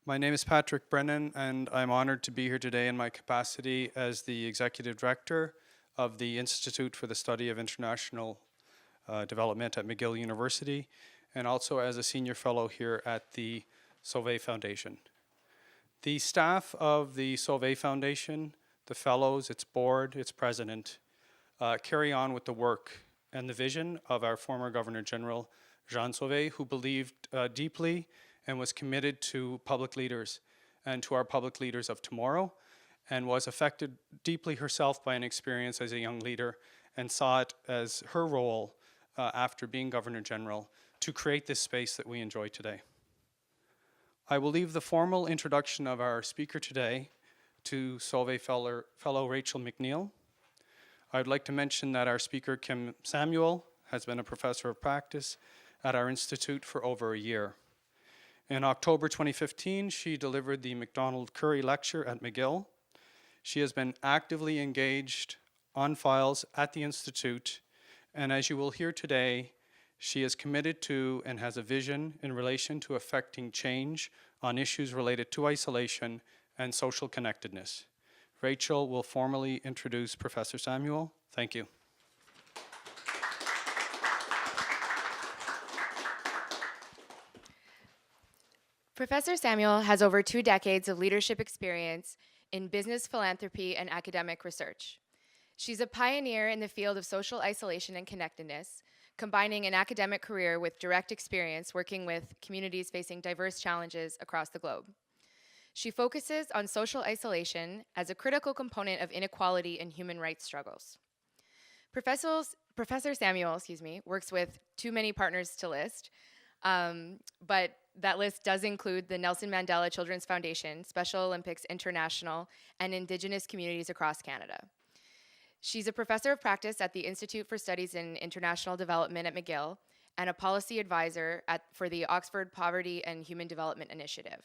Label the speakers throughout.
Speaker 1: My name is Patrick Brennan, and I'm honored to be here today in my capacity as the Executive Director of the Institute for the Study of International Development at McGill University, and also as a Senior Fellow here at the Sauvé Foundation. The staff of the Sauvé Foundation, the Fellows, its board, its president, carry on with the work and the vision of our former Governor General, Jean Sauvé, who believed deeply and was committed to public leaders and to our public leaders of tomorrow, and was affected deeply herself by an experience as a young leader and saw it as her role after being Governor General to create this space that we enjoy today. I will leave the formal introduction of our speaker today to Sauvé fellow Rachel McNeil. I would like to mention that our speaker, Kim Samuel, has been a professor of practice at our institute for over a year. In October 2015, she delivered the MacDonald Curry Lecture at McGill. She has been actively engaged on files at the Institute, and as you will hear today, she is committed to and has a vision in relation to affecting change on issues related to isolation and social connectedness. Rachel will formally introduce Professor Samuel. Thank you.
Speaker 2: Professor Samuel has over 2 decades of leadership experience in business philanthropy and academic research. She's a pioneer in the field of social isolation and connectedness, combining an academic career with direct experience working with communities facing diverse challenges across the globe. She focuses on social isolation as a critical component of inequality and human rights struggles. Professor Samuel, works with too many partners to list, but that list does include the Nelson Mandela Children's Foundation, Special Olympics International, and Indigenous communities across Canada. She's a professor of practice at the Institute for Studies in International Development at McGill and a policy advisor for the Oxford Poverty and Human Development Initiative.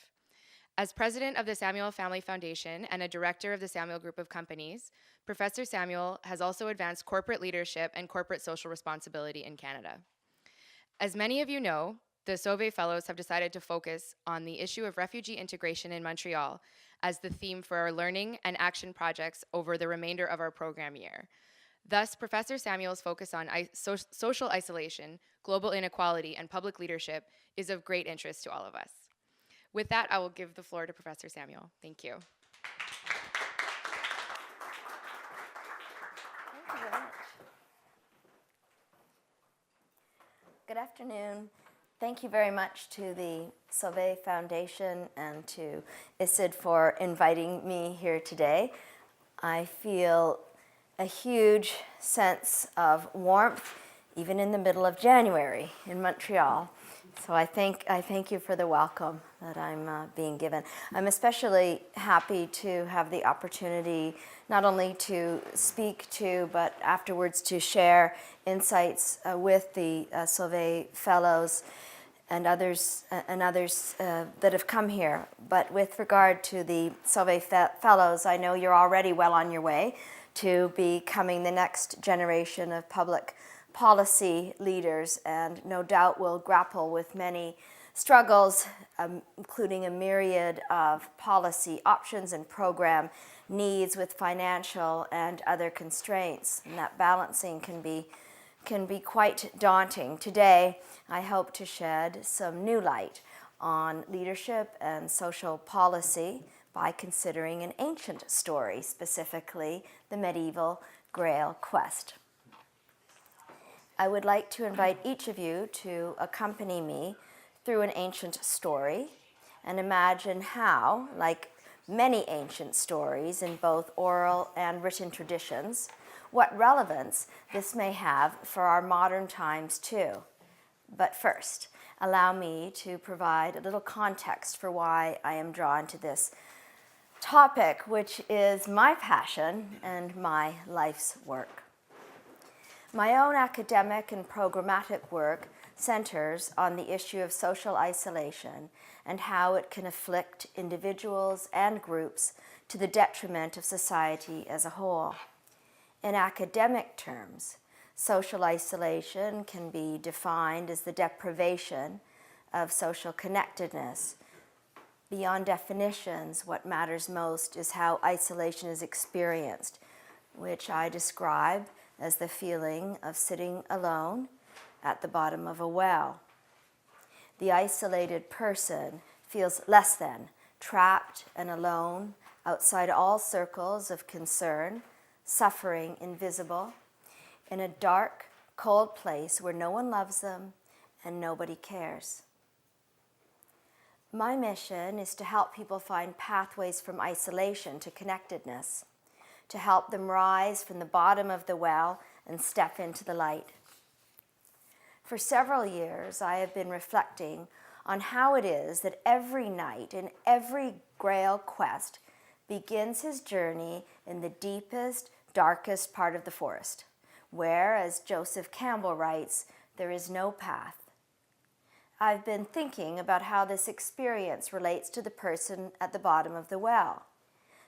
Speaker 2: As president of the Samuel Family Foundation and a director of the Samuel Group of Companies, Professor Samuel has also advanced corporate leadership and corporate social responsibility in Canada. As many of you know, the Sauvé Fellows have decided to focus on the issue of refugee integration in Montreal as the theme for our learning and action projects over the remainder of our program year. Thus, Professor Samuel's focus on social isolation, global inequality, and public leadership is of great interest to all of us. With that, I will give the floor to Professor Samuel. Thank you.
Speaker 3: Thank you very much. Good afternoon. Thank you very much to the Sauvé Foundation and to Isid for inviting me here today. I feel a huge sense of warmth, even in the middle of January in Montreal. So I thank you for the welcome that I'm being given. I'm especially happy to have the opportunity not only to speak to, but afterwards to share insights with the Sauvé Fellows and others that have come here. But with regard to the Sauvé Fellows, I know you're already well on your way to becoming the next generation of public policy leaders, and no doubt will grapple with many struggles, including a myriad of policy options and program needs with financial and other constraints. And that balancing can be quite daunting. Today, I hope to shed some new light on leadership and social policy by considering an ancient story, specifically the medieval Grail quest. I would like to invite each of you to accompany me through an ancient story and imagine how, like many ancient stories in both oral and written traditions, what relevance this may have for our modern times too. But first, allow me to provide a little context for why I am drawn to this topic, which is my passion and my life's work. My own academic and programmatic work centers on the issue of social isolation and how it can afflict individuals and groups to the detriment of society as a whole. In academic terms, social isolation can be defined as the deprivation of social connectedness, Beyond definitions, what matters most is how isolation is experienced, which I describe as the feeling of sitting alone at the bottom of a well. The isolated person feels less than, trapped and alone, outside all circles of concern, suffering invisible, in a dark, cold place where no one loves them and nobody cares. My mission is to help people find pathways from isolation to connectedness, to help them rise from the bottom of the well and step into the light. For several years, I have been reflecting on how it is that every knight in every Grail quest begins his journey in the deepest, darkest part of the forest, where, as Joseph Campbell writes, there is no path. I've been thinking about how this experience relates to the person at the bottom of the well,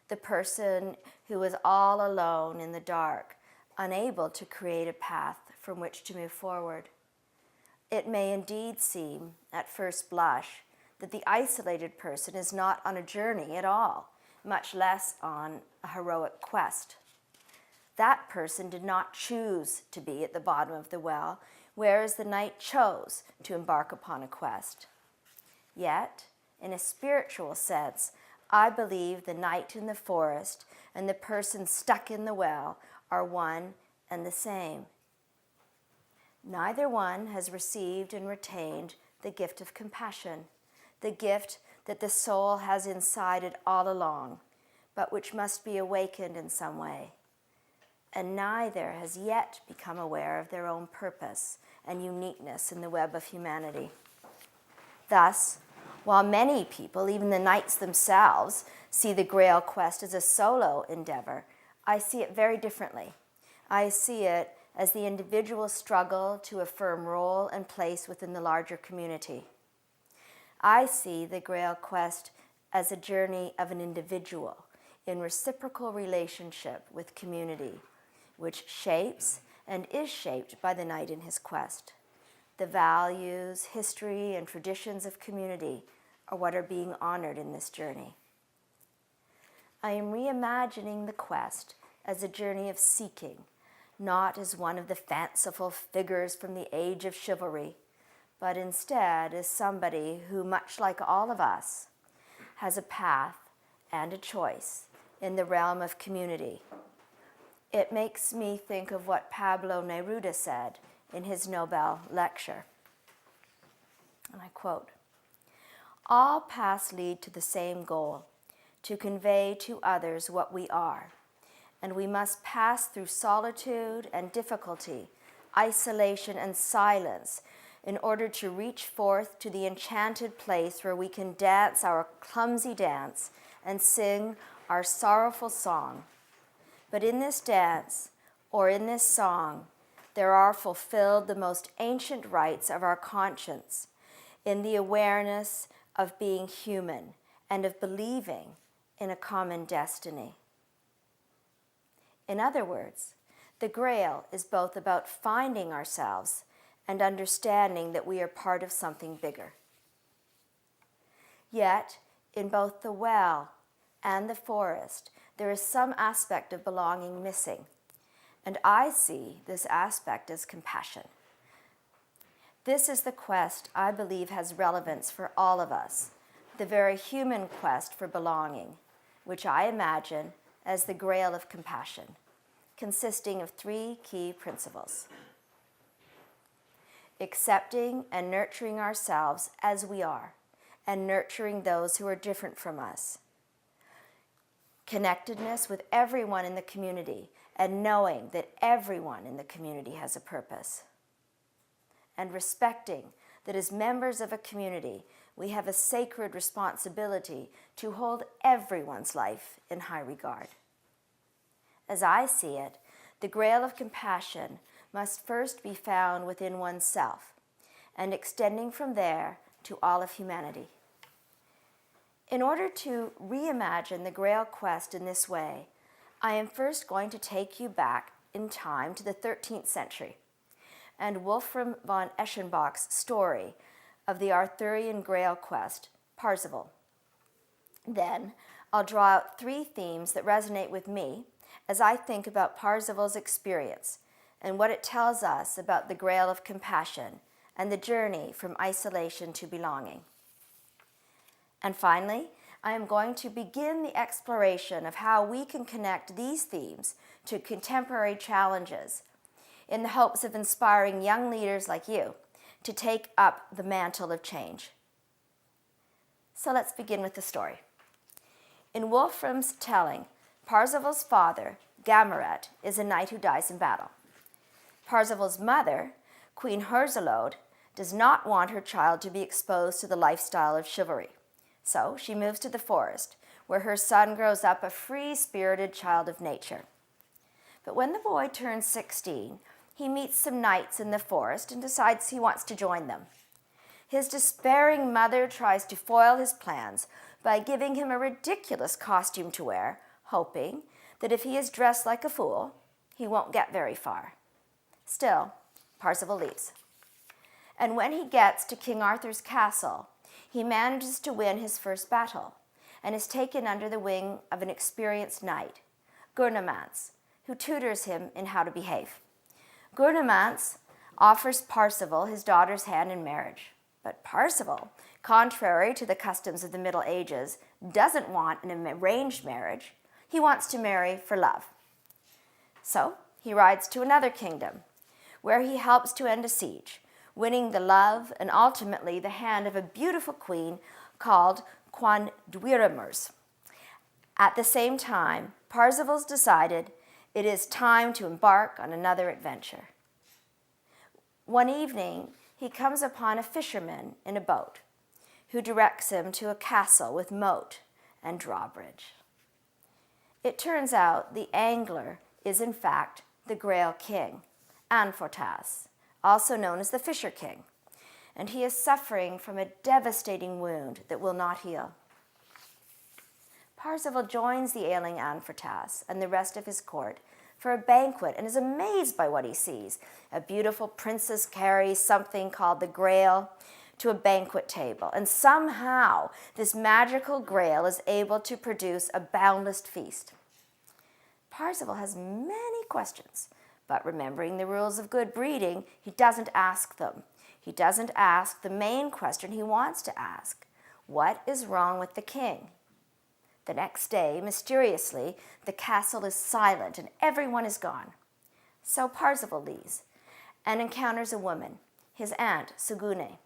Speaker 3: the person who is all alone in the dark, unable to create a path from which to move forward. It may indeed seem, at first blush, that the isolated person is not on a journey at all, much less on a heroic quest. That person did not choose to be at the bottom of the well, whereas the knight chose to embark upon a quest. Yet, in a spiritual sense, I believe the knight in the forest and the person stuck in the well are one and the same. Neither one has received and retained the gift of compassion, the gift that the soul has inside it all along, but which must be awakened in some way. And neither has yet become aware of their own purpose and uniqueness in the web of humanity. Thus, while many people, even the knights themselves, see the Grail quest as a solo endeavor, I see it very differently. I see it as the individual struggle to affirm role and place within the larger community. I see the Grail quest as a journey of an individual in reciprocal relationship with community, which shapes and is shaped by the knight in his quest. The values, history, and traditions of community are what are being honored in this journey. I am reimagining the quest as a journey of seeking, not as one of the fanciful figures from the age of chivalry, but instead as somebody who, much like all of us, has a path and a choice in the realm of community. It makes me think of what Pablo Neruda said in his Nobel lecture. And I quote, "All paths lead to the same goal, to convey to others what we are, and we must pass through solitude and difficulty, isolation and silence in order to reach forth to the enchanted place where we can dance our clumsy dance and sing our sorrowful song. But in this dance, or in this song, there are fulfilled the most ancient rights of our conscience, in the awareness of being human and of believing in a common destiny." In other words, the Grail is both about finding ourselves and understanding that we are part of something bigger. Yet, in both the well and the forest, there is some aspect of belonging missing, and I see this aspect as compassion. This is the quest I believe has relevance for all of us, the very human quest for belonging, which I imagine as the Grail of compassion, consisting of 3 key principles: accepting and nurturing ourselves as we are, and nurturing those who are different from us; connectedness with everyone in the community, and knowing that everyone in the community has a purpose; and respecting that as members of a community, we have a sacred responsibility to hold everyone's life in high regard. As I see it, the Grail of compassion must first be found within oneself, and extending from there to all of humanity. In order to reimagine the Grail quest in this way, I am first going to take you back in time to the 13th century and Wolfram von Eschenbach's story of the Arthurian Grail quest, Parzival. Then I'll draw out 3 themes that resonate with me as I think about Parzival's experience and what it tells us about the grail of compassion and the journey from isolation to belonging. And finally, I am going to begin the exploration of how we can connect these themes to contemporary challenges in the hopes of inspiring young leaders like you to take up the mantle of change. So let's begin with the story. In Wolfram's telling, Parzival's father, Gameret, is a knight who dies in battle. Parzival's mother, Queen Herzalode, does not want her child to be exposed to the lifestyle of chivalry. So she moves to the forest, where her son grows up a free-spirited child of nature. But when the boy turns 16, he meets some knights in the forest and decides he wants to join them. His despairing mother tries to foil his plans by giving him a ridiculous costume to wear, hoping that if he is dressed like a fool, he won't get very far. Still, Parzival leaves. And when he gets to King Arthur's castle, he manages to win his first battle and is taken under the wing of an experienced knight, Gurnemanz, who tutors him in how to behave. Gurnemanz offers Parzival his daughter's hand in marriage, but Parzival, contrary to the customs of the Middle Ages, doesn't want an arranged marriage. He wants to marry for love. So he rides to another kingdom, where he helps to end a siege, winning the love and ultimately the hand of a beautiful queen called Quandwiramers. At the same time, Parzival's decided it is time to embark on another adventure. One evening, he comes upon a fisherman in a boat who directs him to a castle with moat and drawbridge. It turns out the angler is in fact the Grail King, Anfortas, also known as the Fisher King, and he is suffering from a devastating wound that will not heal. Parzival joins the ailing Anfortas and the rest of his court for a banquet and is amazed by what he sees. A beautiful princess carries something called the Grail to a banquet table, and somehow this magical Grail is able to produce a boundless feast. Parzival has many questions, but remembering the rules of good breeding, he doesn't ask them. He doesn't ask the main question he wants to ask. What is wrong with the king? The next day, mysteriously, the castle is silent and everyone is gone. So Parzival leaves and encounters a woman, his aunt, Sugune,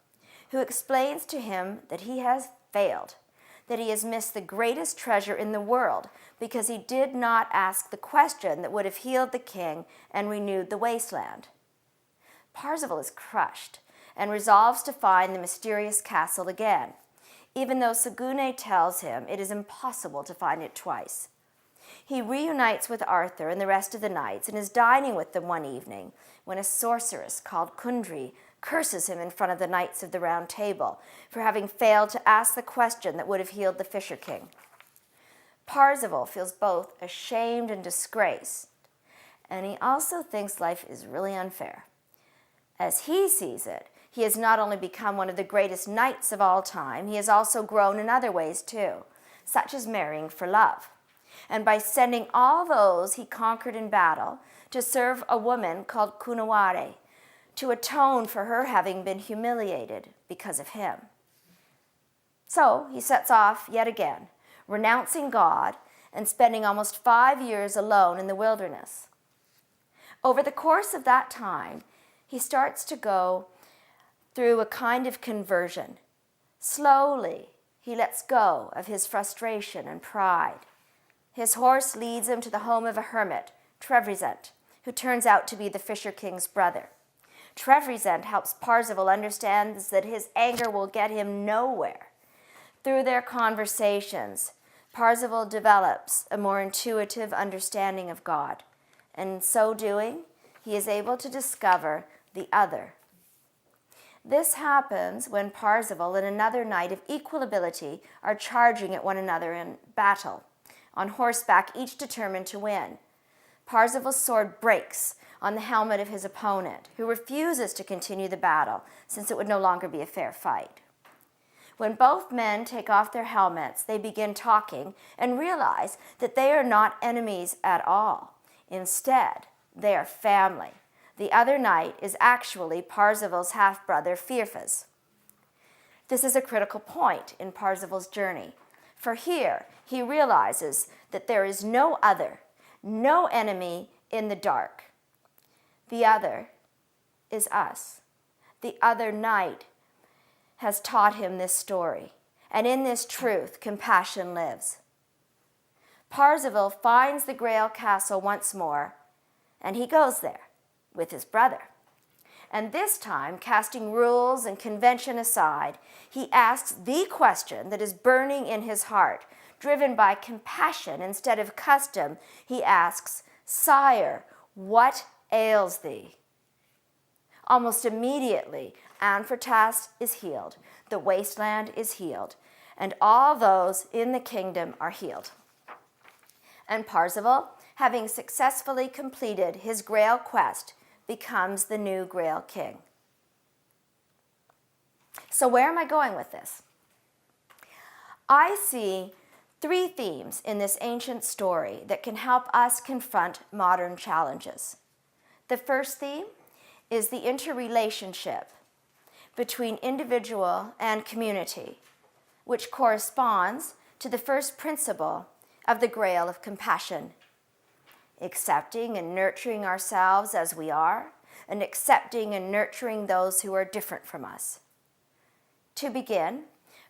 Speaker 3: who explains to him that he has failed, that he has missed the greatest treasure in the world because he did not ask the question that would have healed the king and renewed the wasteland. Parzival is crushed and resolves to find the mysterious castle again, even though Sugune tells him it is impossible to find it twice. He reunites with Arthur and the rest of the knights and is dining with them one evening when a sorceress called Kundry curses him in front of the knights of the Round Table for having failed to ask the question that would have healed the Fisher King. Parzival feels both ashamed and disgraced, and he also thinks life is really unfair. As he sees it, he has not only become one of the greatest knights of all time, he has also grown in other ways too, such as marrying for love, and by sending all those he conquered in battle to serve a woman called Kunaware, to atone for her having been humiliated because of him. So he sets off yet again, renouncing God and spending almost 5 years alone in the wilderness. Over the course of that time, he starts to go through a kind of conversion. Slowly, he lets go of his frustration and pride. His horse leads him to the home of a hermit, Trevrisent, who turns out to be the Fisher King's brother. Trevrisent helps Parzival understand that his anger will get him nowhere. Through their conversations, Parzival develops a more intuitive understanding of God, and in so doing, he is able to discover the other. This happens when Parzival and another knight of equal ability are charging at one another in battle, on horseback, each determined to win. Parzival's sword breaks on the helmet of his opponent, who refuses to continue the battle since it would no longer be a fair fight. When both men take off their helmets, they begin talking and realize that they are not enemies at all. Instead, they are family. The other knight is actually Parzival's half-brother Firfas. This is a critical point in Parzival's journey, for here he realizes that there is no other, no enemy in the dark. The other is us. The other knight has taught him this story, and in this truth, compassion lives. Parzival finds the Grail Castle once more, and he goes there with his brother. And this time, casting rules and convention aside, he asks the question that is burning in his heart. Driven by compassion instead of custom, he asks, "Sire, what ails thee?" Almost immediately, Anfertas is healed, the wasteland is healed, and all those in the kingdom are healed. And Parzival, having successfully completed his Grail quest, becomes the new Grail King. So where am I going with this? I see three themes in this ancient story that can help us confront modern challenges. The first theme is the interrelationship between individual and community, which corresponds to the first principle of the Grail of compassion. Accepting and nurturing ourselves as we are, and accepting and nurturing those who are different from us. To begin,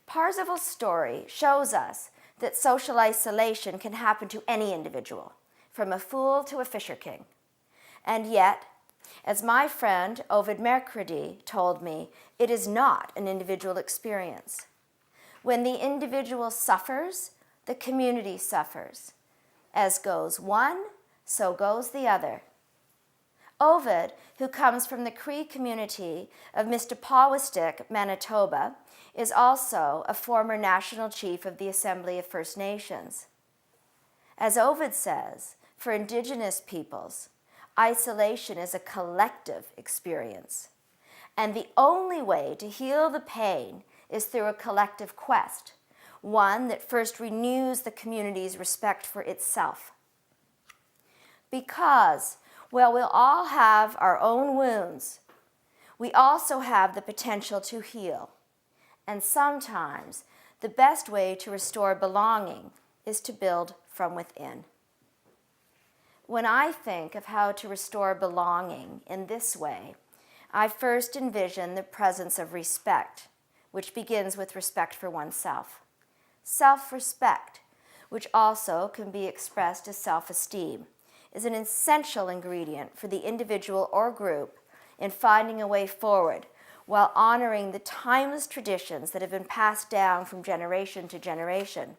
Speaker 3: Parzival's story shows us that social isolation can happen to any individual, from a fool to a fisher king. And yet, as my friend Ovid Mercredi told me, it is not an individual experience. When the individual suffers, the community suffers. As goes one, so goes the other. Ovid, who comes from the Cree community of Mistapawastik, Manitoba, is also a former national chief of the Assembly of First Nations. As Ovid says, for Indigenous peoples, isolation is a collective experience, and the only way to heal the pain is through a collective quest, one that first renews the community's respect for itself. Because, while we'll all have our own wounds, we also have the potential to heal. And sometimes, the best way to restore belonging is to build from within. When I think of how to restore belonging in this way, I first envision the presence of respect, which begins with respect for oneself. Self-respect, which also can be expressed as self-esteem, is an essential ingredient for the individual or group in finding a way forward while honoring the timeless traditions that have been passed down from generation to generation.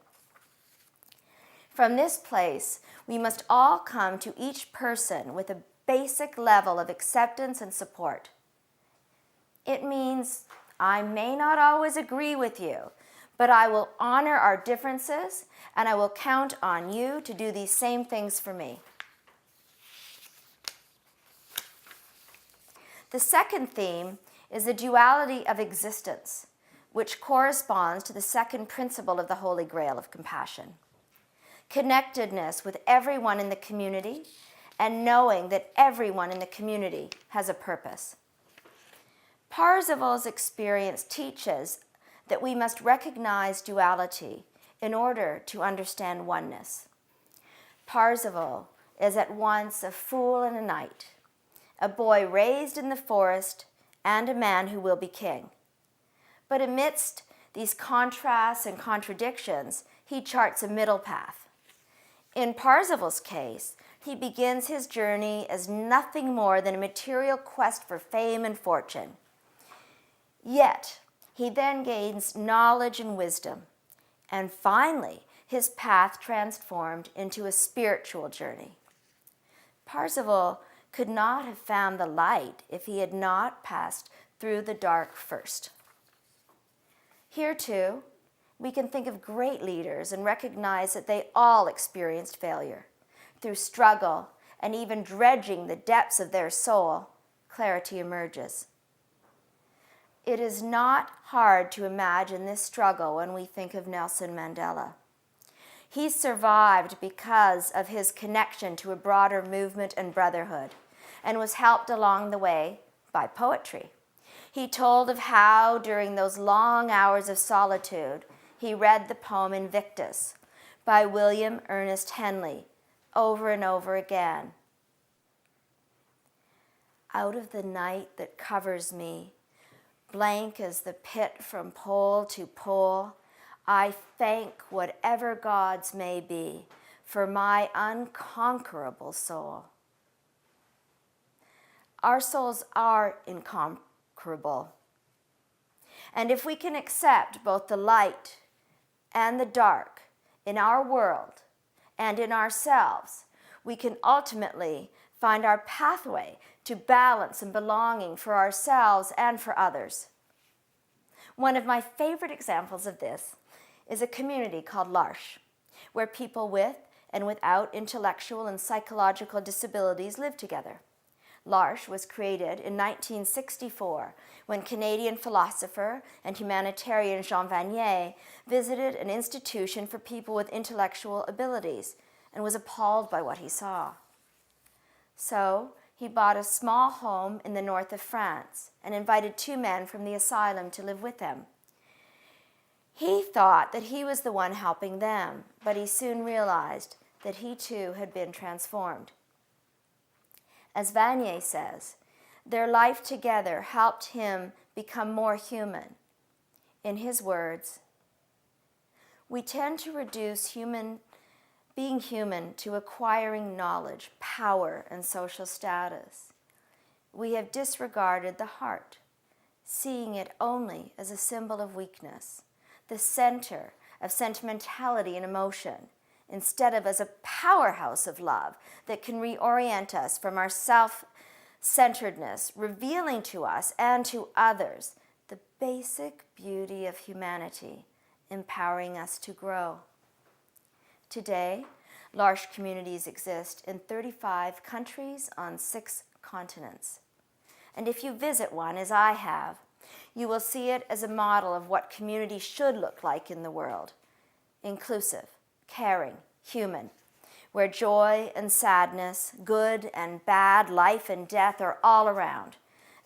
Speaker 3: From this place, we must all come to each person with a basic level of acceptance and support. It means I may not always agree with you, but I will honor our differences and I will count on you to do these same things for me. The second theme is the duality of existence, which corresponds to the second principle of the Holy Grail of compassion. Connectedness with everyone in the community and knowing that everyone in the community has a purpose. Parzival's experience teaches that we must recognize duality in order to understand oneness. Parzival is at once a fool and a knight, a boy raised in the forest and a man who will be king. But amidst these contrasts and contradictions, he charts a middle path. In Parzival's case, he begins his journey as nothing more than a material quest for fame and fortune. Yet, he then gains knowledge and wisdom, and finally, his path transformed into a spiritual journey. Parzival could not have found the light if he had not passed through the dark first. Here, too, we can think of great leaders and recognize that they all experienced failure. Through struggle and even dredging the depths of their soul, clarity emerges. It is not hard to imagine this struggle when we think of Nelson Mandela. He survived because of his connection to a broader movement and brotherhood, and was helped along the way by poetry. He told of how, during those long hours of solitude, he read the poem Invictus by William Ernest Henley over and over again. Out of the night that covers me, blank as the pit from pole to pole, I thank whatever gods may be for my unconquerable soul. Our souls are inconquerable. And if we can accept both the light and the dark in our world and in ourselves, we can ultimately find our pathway to balance and belonging for ourselves and for others. One of my favorite examples of this is a community called L'Arche, where people with and without intellectual and psychological disabilities live together. L'Arche was created in 1964 when Canadian philosopher and humanitarian Jean Vanier visited an institution for people with intellectual abilities and was appalled by what he saw. So he bought a small home in the north of France and invited 2 men from the asylum to live with him. He thought that he was the one helping them, but he soon realized that he too had been transformed. As Vanier says, their life together helped him become more human. In his words, we tend to reduce being human to acquiring knowledge, power, and social status. We have disregarded the heart, seeing it only as a symbol of weakness, the center of sentimentality and emotion, instead of as a powerhouse of love that can reorient us from our self-centeredness, revealing to us and to others the basic beauty of humanity, empowering us to grow. Today, L'Arche communities exist in 35 countries on 6 continents. And if you visit one, as I have, you will see it as a model of what community should look like in the world. Inclusive, caring, human, where joy and sadness, good and bad, life and death are all around,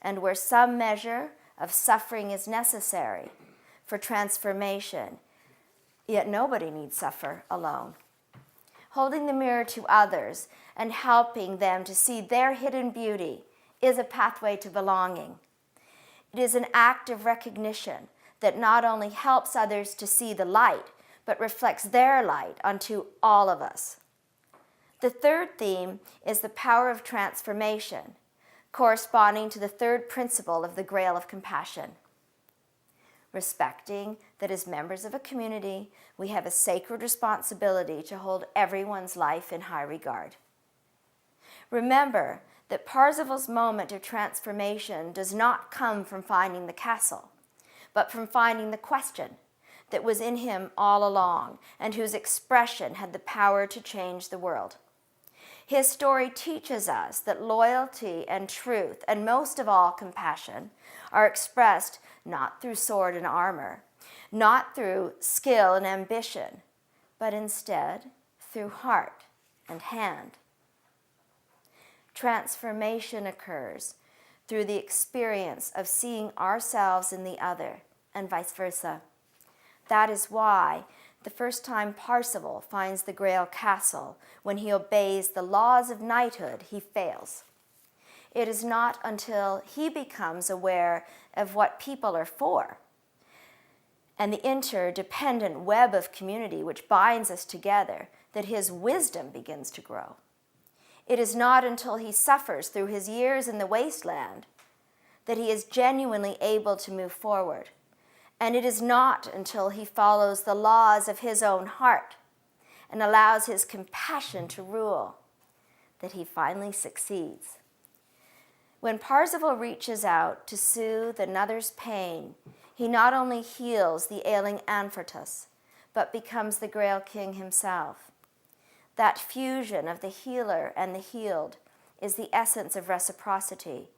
Speaker 3: and where some measure of suffering is necessary for transformation, yet nobody needs suffer alone. Holding the mirror to others and helping them to see their hidden beauty is a pathway to belonging. It is an act of recognition that not only helps others to see the light, but reflects their light onto all of us. The third theme is the power of transformation, corresponding to the third principle of the Grail of Compassion. Respecting that as members of a community, we have a sacred responsibility to hold everyone's life in high regard. Remember that Parzival's moment of transformation does not come from finding the castle, but from finding the question that was in him all along and whose expression had the power to change the world. His story teaches us that loyalty and truth, and most of all compassion, are expressed not through sword and armor, not through skill and ambition, but instead through heart and hand. Transformation occurs through the experience of seeing ourselves in the other, and vice versa. That is why the first time Parzival finds the Grail Castle, when he obeys the laws of knighthood, he fails. It is not until he becomes aware of what people are for and the interdependent web of community which binds us together that his wisdom begins to grow. It is not until he suffers through his years in the wasteland that he is genuinely able to move forward. And it is not until he follows the laws of his own heart and allows his compassion to rule that he finally succeeds. When Parzival reaches out to soothe another's pain, he not only heals the ailing Amfortas, but becomes the Grail King himself. That fusion of the healer and the healed is the essence of reciprocity,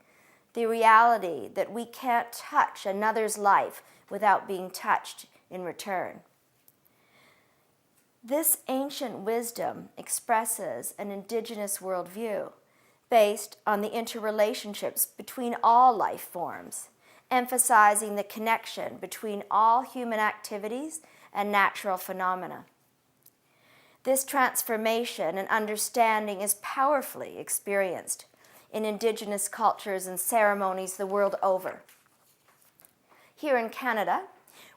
Speaker 3: the reality that we can't touch another's life without being touched in return. This ancient wisdom expresses an indigenous worldview based on the interrelationships between all life forms, emphasizing the connection between all human activities and natural phenomena. This transformation and understanding is powerfully experienced in indigenous cultures and ceremonies the world over. Here in Canada,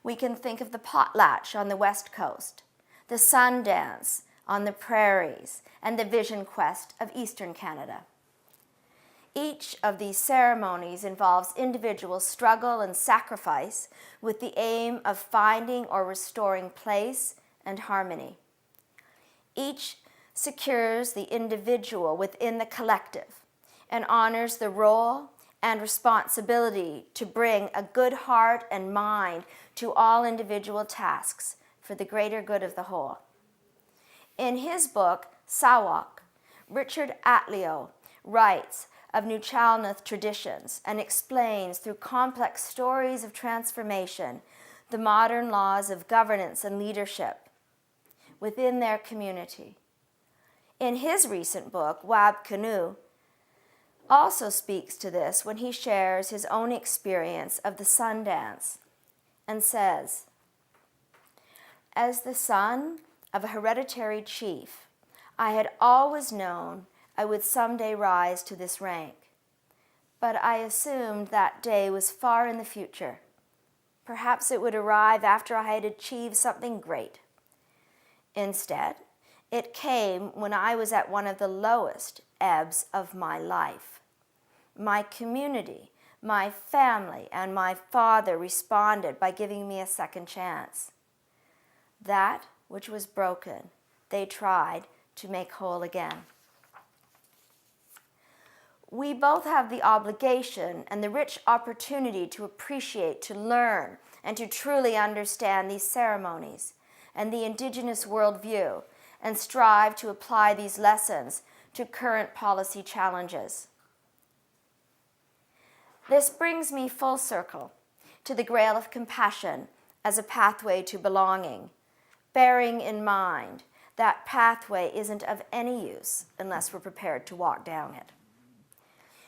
Speaker 3: we can think of the potlatch on the west coast, the sun dance on the prairies, and the vision quest of eastern Canada. Each of these ceremonies involves individual struggle and sacrifice with the aim of finding or restoring place and harmony. Each secures the individual within the collective and honors the role and responsibility to bring a good heart and mind to all individual tasks for the greater good of the whole. In his book, Sawak, Richard Atleo writes of Nuchalnuth traditions and explains through complex stories of transformation the modern laws of governance and leadership within their community. In his recent book, Wab Canoe, also speaks to this when he shares his own experience of the sun dance and says, "As the son of a hereditary chief, I had always known I would someday rise to this rank, but I assumed that day was far in the future. Perhaps it would arrive after I had achieved something great. Instead, it came when I was at one of the lowest ebbs of my life. My community, my family, and my father responded by giving me a second chance. That which was broken, they tried to make whole again." We both have the obligation and the rich opportunity to appreciate, to learn, and to truly understand these ceremonies and the indigenous worldview, and strive to apply these lessons to current policy challenges. This brings me full circle to the Grail of Compassion as a pathway to belonging, bearing in mind that pathway isn't of any use unless we're prepared to walk down it.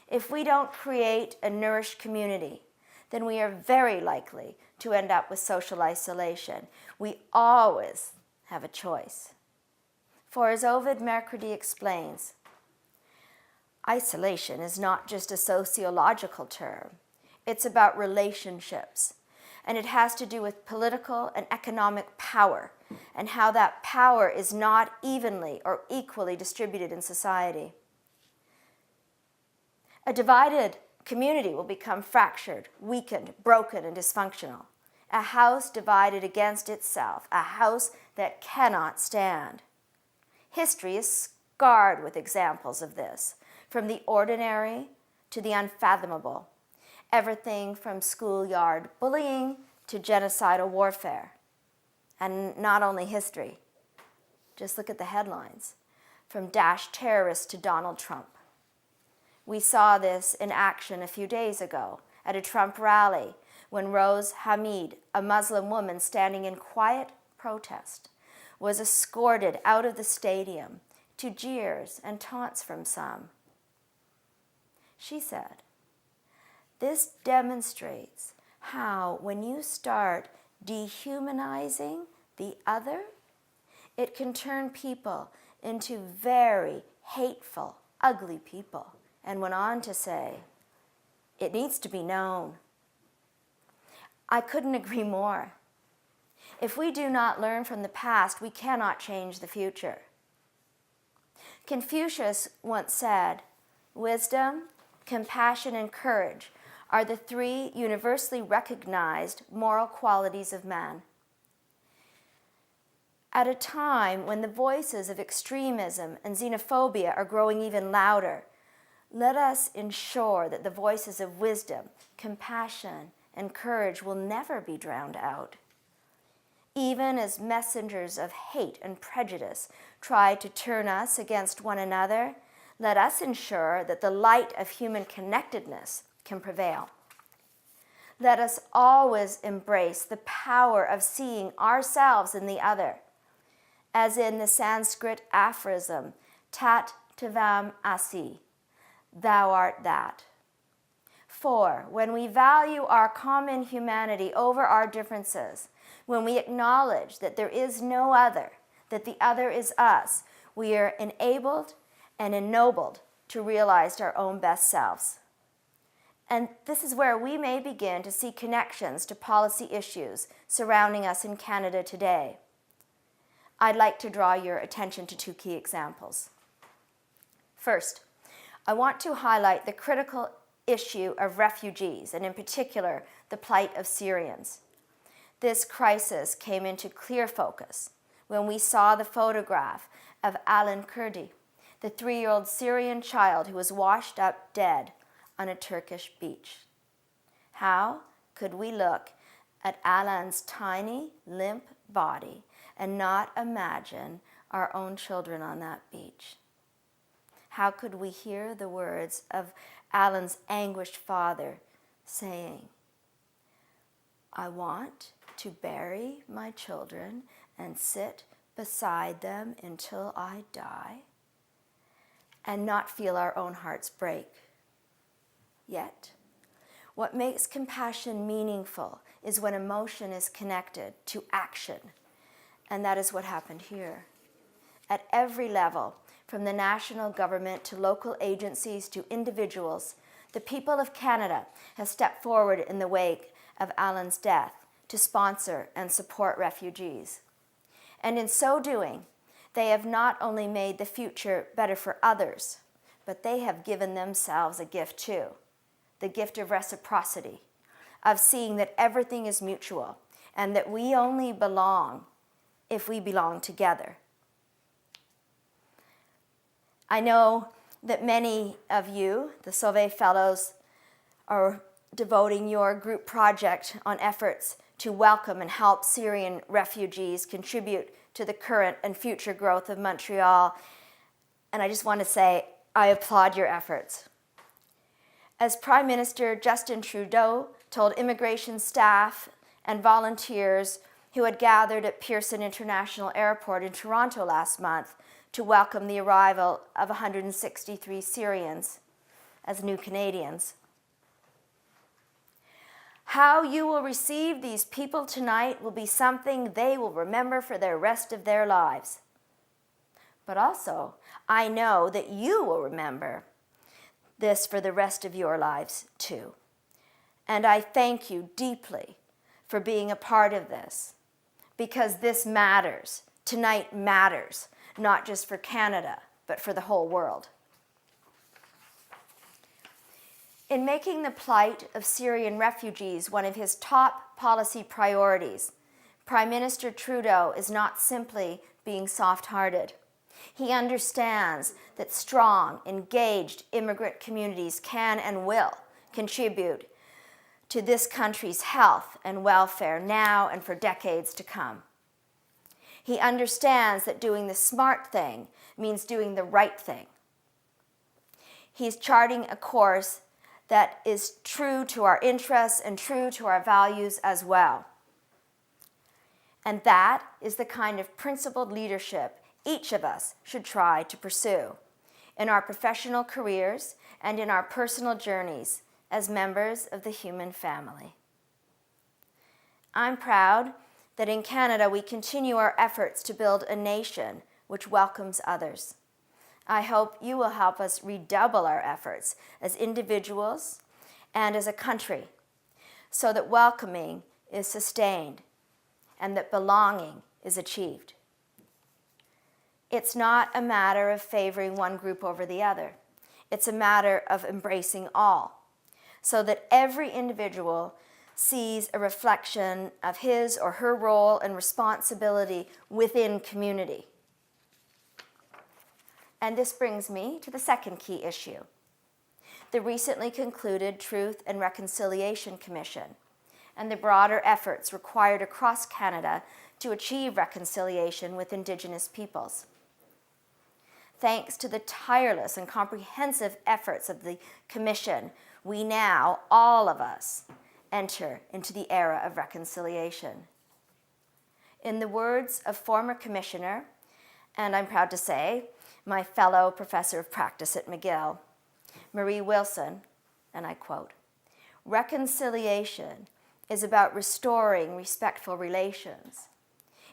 Speaker 3: If we don't create a nourished community, then we are very likely to end up with social isolation. We always have a choice. For as Ovid Mercredi explains, isolation is not just a sociological term. It's about relationships, and it has to do with political and economic power and how that power is not evenly or equally distributed in society. A divided community will become fractured, weakened, broken, and dysfunctional. A house divided against itself, a house that cannot stand. History is scarred with examples of this, from the ordinary to the unfathomable, everything from schoolyard bullying to genocidal warfare. And not only history, just look at the headlines, from Daesh terrorists to Donald Trump. We saw this in action a few days ago at a Trump rally when Rose Hamid, a Muslim woman standing in quiet protest, was escorted out of the stadium to jeers and taunts from some. She said, "This demonstrates how when you start dehumanizing the other, it can turn people into very hateful, ugly people," and went on to say, "It needs to be known." I couldn't agree more. If we do not learn from the past, we cannot change the future. Confucius once said, "Wisdom, compassion, and courage are the three universally recognized moral qualities of man." At a time when the voices of extremism and xenophobia are growing even louder, let us ensure that the voices of wisdom, compassion, and courage will never be drowned out. Even as messengers of hate and prejudice try to turn us against one another, let us ensure that the light of human connectedness can prevail. Let us always embrace the power of seeing ourselves in the other, as in the Sanskrit aphorism, tat tvam asi, thou art that. For when we value our common humanity over our differences, when we acknowledge that there is no other, that the other is us, we are enabled and ennobled to realize our own best selves. And this is where we may begin to see connections to policy issues surrounding us in Canada today. I'd like to draw your attention to two key examples. First, I want to highlight the critical issue of refugees, and in particular, the plight of Syrians. This crisis came into clear focus when we saw the photograph of Alan Kurdi, the 3-year-old Syrian child who was washed up dead on a Turkish beach. How could we look at Alan's tiny, limp body and not imagine our own children on that beach? How could we hear the words of Alan's anguished father saying, I want to bury my children and sit beside them until I die, and not feel our own hearts break? Yet, what makes compassion meaningful is when emotion is connected to action, and that is what happened here. At every level, from the national government to local agencies to individuals, the people of Canada have stepped forward in the wake of Alan's death to sponsor and support refugees. And in so doing, they have not only made the future better for others, but they have given themselves a gift too, the gift of reciprocity, of seeing that everything is mutual and that we only belong if we belong together. I know that many of you, the Sauvé Fellows, are devoting your group project on efforts to welcome and help Syrian refugees contribute to the current and future growth of Montreal. And I just want to say, I applaud your efforts. As Prime Minister Justin Trudeau told immigration staff and volunteers who had gathered at Pearson International Airport in Toronto last month to welcome the arrival of 163 Syrians as new Canadians. How you will receive these people tonight will be something they will remember for the rest of their lives. But also, I know that you will remember this for the rest of your lives too. And I thank you deeply for being a part of this, because this matters. Tonight matters, not just for Canada, but for the whole world. In making the plight of Syrian refugees one of his top policy priorities, Prime Minister Trudeau is not simply being soft-hearted. He understands that strong, engaged immigrant communities can and will contribute to this country's health and welfare now and for decades to come. He understands that doing the smart thing means doing the right thing. He's charting a course that is true to our interests and true to our values as well. And that is the kind of principled leadership each of us should try to pursue in our professional careers and in our personal journeys as members of the human family. I'm proud that in Canada we continue our efforts to build a nation which welcomes others. I hope you will help us redouble our efforts as individuals and as a country so that welcoming is sustained and that belonging is achieved. It's not a matter of favoring one group over the other. It's a matter of embracing all, so that every individual sees a reflection of his or her role and responsibility within community. And this brings me to the second key issue, the recently concluded Truth and Reconciliation Commission and the broader efforts required across Canada to achieve reconciliation with Indigenous peoples. Thanks to the tireless and comprehensive efforts of the Commission, we now, all of us, enter into the era of reconciliation. In the words of former commissioner, and I'm proud to say, my fellow professor of practice at McGill, Marie Wilson, and I quote, "Reconciliation is about restoring respectful relations.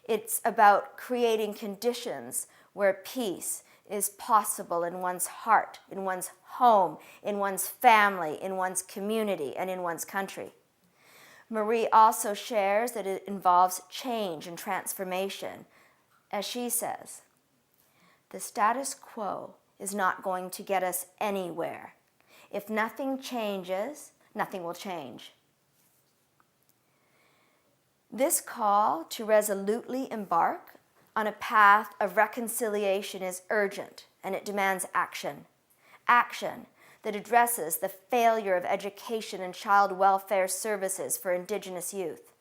Speaker 3: It's about creating conditions where peace is possible in one's heart, in one's home, in one's family, in one's community, and in one's country." Marie also shares that it involves change and transformation. As she says, "The status quo is not going to get us anywhere. If nothing changes, nothing will change." This call to resolutely embark on a path of reconciliation is urgent, and it demands action. Action that addresses the failure of education and child welfare services for Indigenous youth.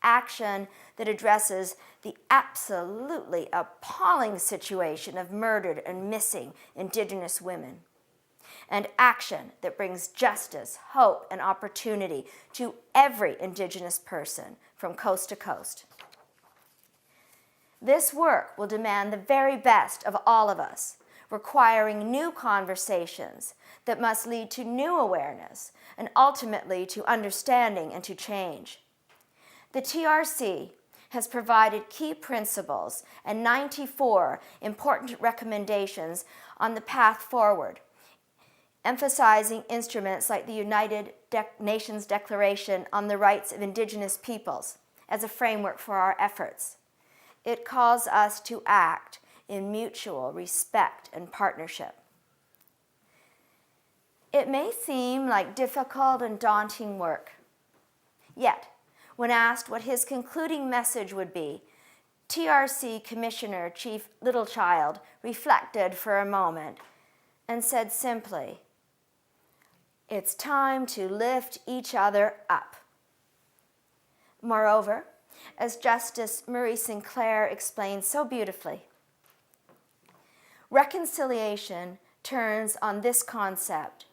Speaker 3: Action that addresses the absolutely appalling situation of murdered and missing Indigenous women. And action that brings justice, hope, and opportunity to every Indigenous person from coast to coast. This work will demand the very best of all of us, requiring new conversations that must lead to new awareness and ultimately to understanding and to change. The TRC has provided key principles and 94 important recommendations on the path forward, emphasizing instruments like the United Nations Declaration on the Rights of Indigenous Peoples as a framework for our efforts. It calls us to act in mutual respect and partnership. It may seem like difficult and daunting work. Yet, when asked what his concluding message would be, TRC Commissioner Chief Littlechild reflected for a moment and said simply, "It's time to lift each other up." Moreover, as Justice Murray Sinclair explained so beautifully, reconciliation turns on this concept: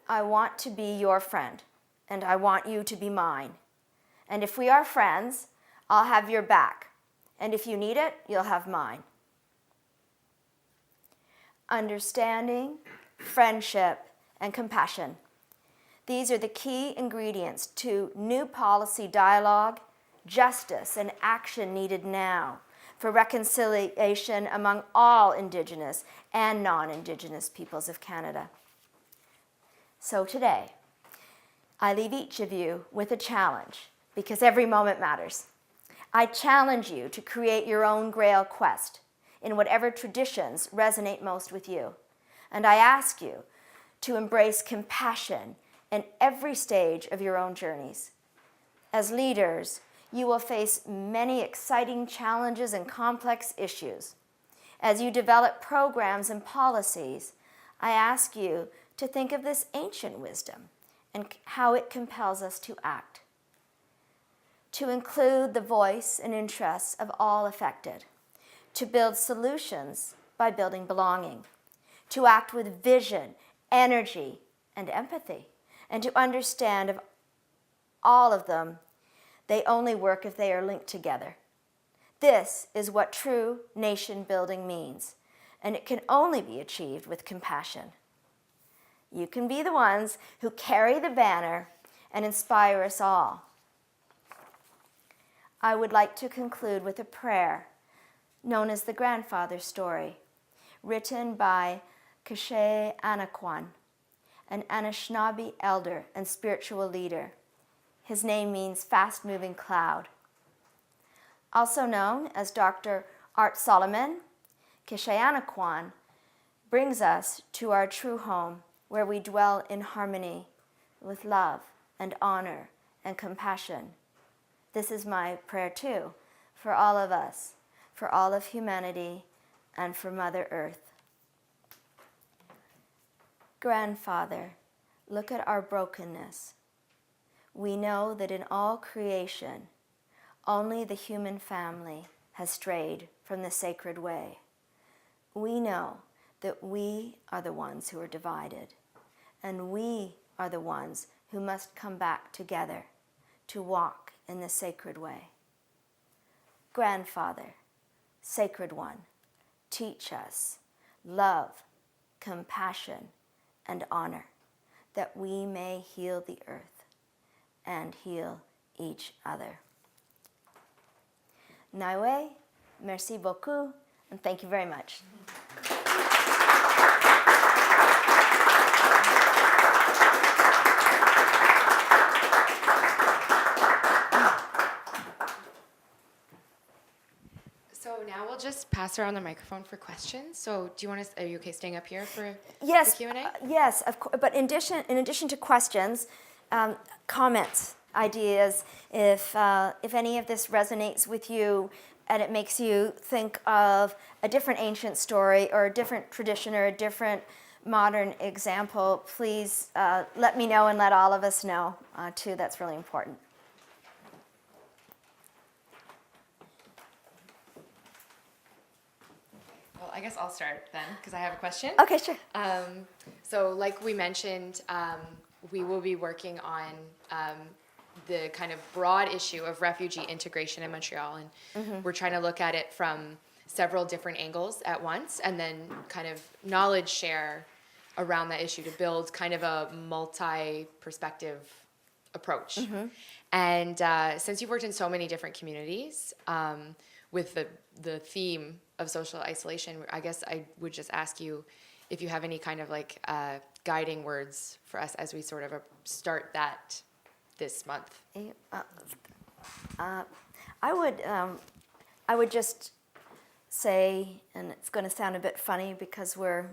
Speaker 3: I want to be your friend, and I want you to be mine. And if we are friends, I'll have your back. And if you need it, you'll have mine. Understanding, friendship, and compassion. These are the key ingredients to new policy dialogue, justice, and action needed now for reconciliation among all Indigenous and non-Indigenous peoples of Canada. So today, I leave each of you with a challenge, because every moment matters. I challenge you to create your own Grail quest in whatever traditions resonate most with you. And I ask you to embrace compassion in every stage of your own journeys. As leaders, you will face many exciting challenges and complex issues. As you develop programs and policies, I ask you to think of this ancient wisdom and how it compels us to act. To include the voice and interests of all affected, to build solutions by building belonging, to act with vision, energy, and empathy, and to understand of all of them, they only work if they are linked together. This is what true nation building means, and it can only be achieved with compassion. You can be the ones who carry the banner and inspire us all. I would like to conclude with a prayer known as the Grandfather Story, written by Cachet Anakwan, an Anishinaabe elder and spiritual leader. His name means fast-moving cloud. Also known as Dr. Art Solomon, Cachet Anakwan brings us to our true home, where we dwell in harmony with love and honor and compassion. This is my prayer too, for all of us, for all of humanity, and for Mother Earth. Grandfather, look at our brokenness. We know that in all creation, only the human family has strayed from the sacred way. We know that we are the ones who are divided, and we are the ones who must come back together to walk in the sacred way. Grandfather, Sacred One, teach us love, compassion, and honor, that we may heal the earth and heal each other. Nawe, merci beaucoup, and thank you very much.
Speaker 2: So now we'll just pass around the microphone for questions. So do you want to, are you okay staying up here for
Speaker 3: Yes,
Speaker 2: the Q&A?
Speaker 3: Yes, of course. But in addition to questions, comments, ideas. If any of this resonates with you, and it makes you think of a different ancient story or a different tradition or a different modern example, please let me know and let all of us know too. That's really important.
Speaker 2: Well, I guess I'll start then because I have a question.
Speaker 3: Okay, sure.
Speaker 2: So like we mentioned, we will be working on the kind of broad issue of refugee integration in Montreal. And we're trying to look at it from several different angles at once and then kind of knowledge share around that issue to build kind of a multi-perspective approach. And since you've worked in so many different communities with the theme of social isolation, I guess I would just ask you if you have any kind of like guiding words for us as we sort of start that this month.
Speaker 3: I would just say, and it's going to sound a bit funny because we're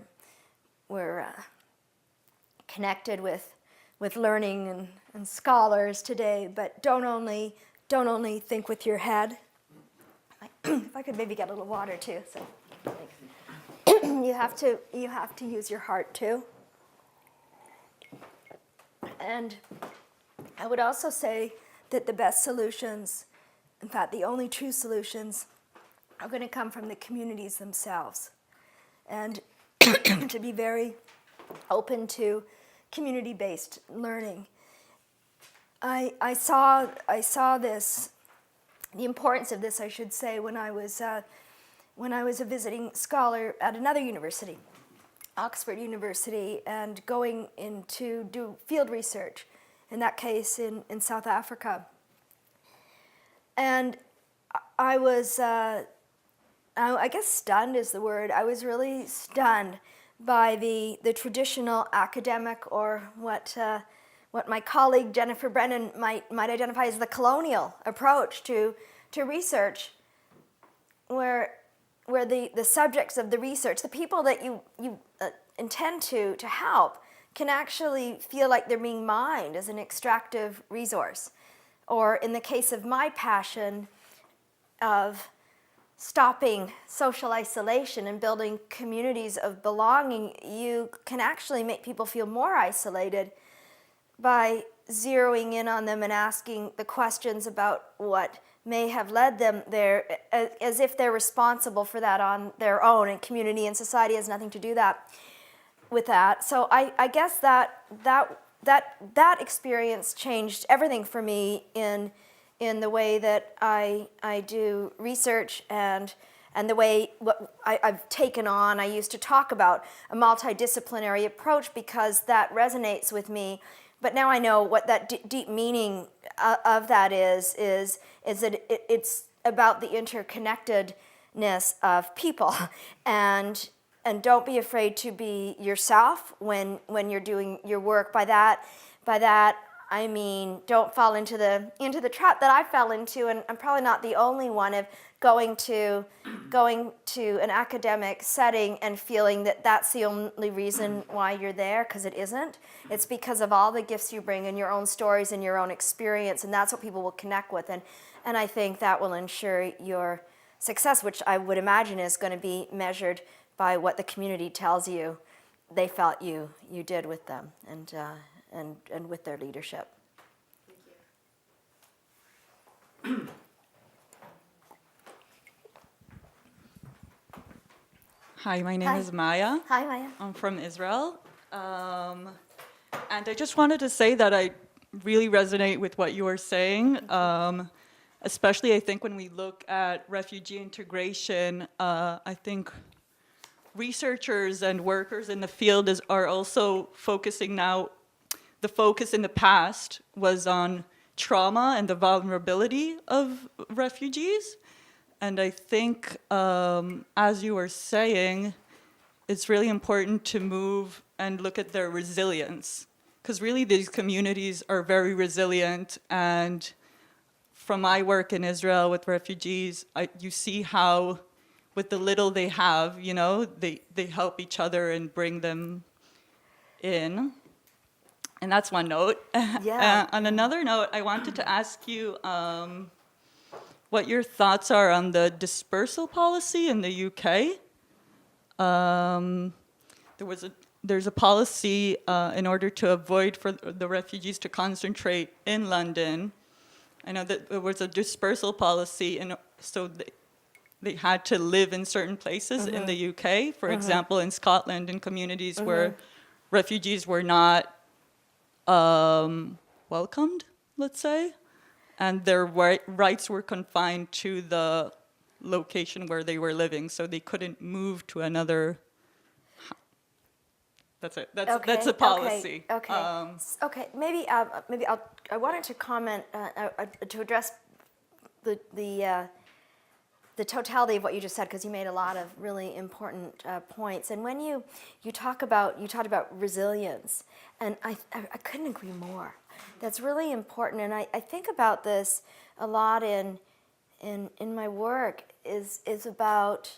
Speaker 3: connected with learning and scholars today, but don't only think with your head. If I could maybe get a little water too. So you have to use your heart too. And I would also say that the best solutions, in fact, the only true solutions, are going to come from the communities themselves. And to be very open to community-based learning. I saw this, the importance of this, I should say, when I was a visiting scholar at another university, Oxford University, and going in to do field research, in that case in South Africa. And I was, I guess stunned is the word. I was really stunned by the traditional academic, or what my colleague Jennifer Brennan might identify as the colonial approach to research, where the subjects of the research, the people that you intend to help, can actually feel like they're being mined as an extractive resource. Or in the case of my passion of stopping social isolation and building communities of belonging, you can actually make people feel more isolated by zeroing in on them and asking the questions about what may have led them there, as if they're responsible for that on their own, and community and society has nothing to do with that. So I guess that experience changed everything for me in the way that I do research and the way I've taken on. I used to talk about a multidisciplinary approach because that resonates with me. But now I know what that deep meaning of that is that it's about the interconnectedness of people, and don't be afraid to be yourself when you're doing your work. By that I mean, don't fall into the trap that I fell into, and I'm probably not the only one, of going to an academic setting and feeling that that's the only reason why you're there, because it isn't. It's because of all the gifts you bring and your own stories and your own experience, and that's what people will connect with, and I think that will ensure your success, which I would imagine is going to be measured by what the community tells you they felt you did with them, and with their leadership.
Speaker 2: Thank you.
Speaker 4: Hi, my name
Speaker 3: Hi.
Speaker 4: is Maya.
Speaker 3: Hi, Maya.
Speaker 4: I'm from Israel. And I just wanted to say that I really resonate with what you were saying. Especially, I think, when we look at refugee integration, I think researchers and workers in the field are also focusing now. The focus in the past was on trauma and the vulnerability of refugees. And I think, as you were saying, it's really important to move and look at their resilience. Because really these communities are very resilient, and from my work in Israel with refugees, you see how with the little they have, they help each other and bring them in. And that's one note.
Speaker 3: Yeah.
Speaker 4: On another note, I wanted to ask you what your thoughts are on the dispersal policy in the UK. There's a policy in order to avoid for the refugees to concentrate in London. I know that there was a dispersal policy, and so they had to live in certain places in the UK. For example, in Scotland, in communities where refugees were not welcomed, let's say, and their rights were confined to the location where they were living, so they couldn't move to another. That's it. That's a policy.
Speaker 3: Okay. Maybe I wanted to comment to address the totality of what you just said, because you made a lot of really important points. And when you talked about resilience, and I couldn't agree more. That's really important, and I think about this a lot in my work. Is about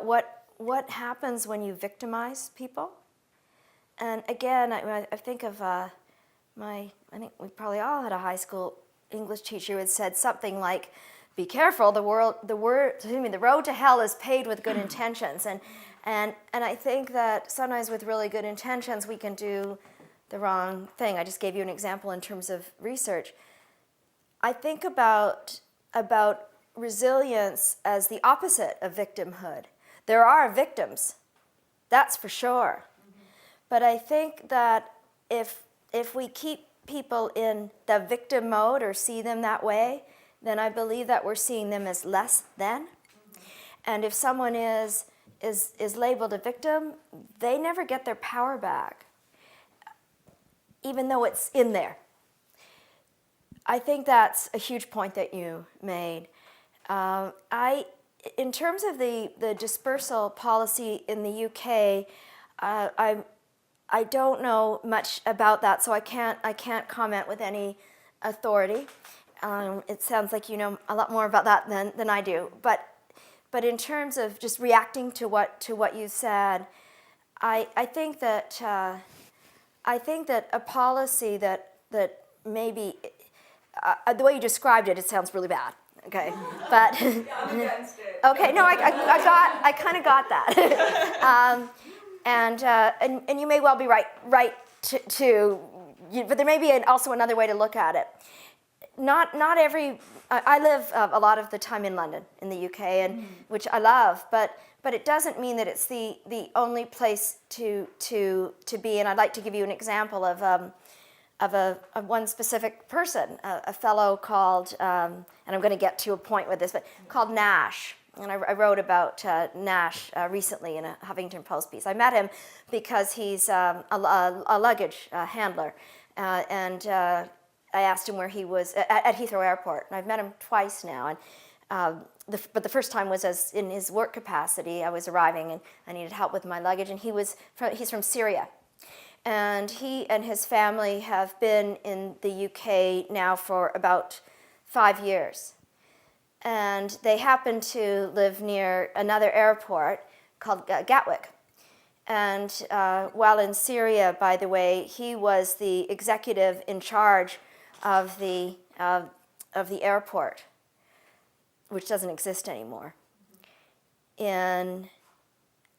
Speaker 3: what happens when you victimize people. And again, I think of I think we probably all had a high school English teacher who had said something like, "Be careful, the road to hell is paved with good intentions." And I think that sometimes with really good intentions we can do the wrong thing. I just gave you an example in terms of research. I think about resilience as the opposite of victimhood. There are victims, that's for sure. But I think that if we keep people in the victim mode or see them that way, then I believe that we're seeing them as less than. And if someone is labeled a victim, they never get their power back, even though it's in there. I think that's a huge point that you made. In terms of the dispersal policy in the UK, I don't know much about that, so I can't comment with any authority. It sounds like you know a lot more about that than I do. But in terms of just reacting to what you said, I think that a policy that maybe the way you described it, it sounds really bad. Okay, but
Speaker 4: I'm against it.
Speaker 3: Okay, no, I kind of got that. And you may well be right to but there may be also another way to look at it. Not every. I live a lot of the time in London, in the UK, and which I love, but it doesn't mean that it's the only place to be. And I'd like to give you an example of one specific person, a fellow called, and I'm going to get to a point with this, but called Nash. And I wrote about Nash recently in a Huffington Post piece. I met him because he's a luggage handler, and I asked him where he was at Heathrow Airport. And I've met him twice now, and but the first time was as in his work capacity. I was arriving and I needed help with my luggage, and he's from Syria. And he and his family have been in the UK now for about 5 years. And they happen to live near another airport called Gatwick. And while in Syria, by the way, he was the executive in charge of the airport, which doesn't exist anymore. In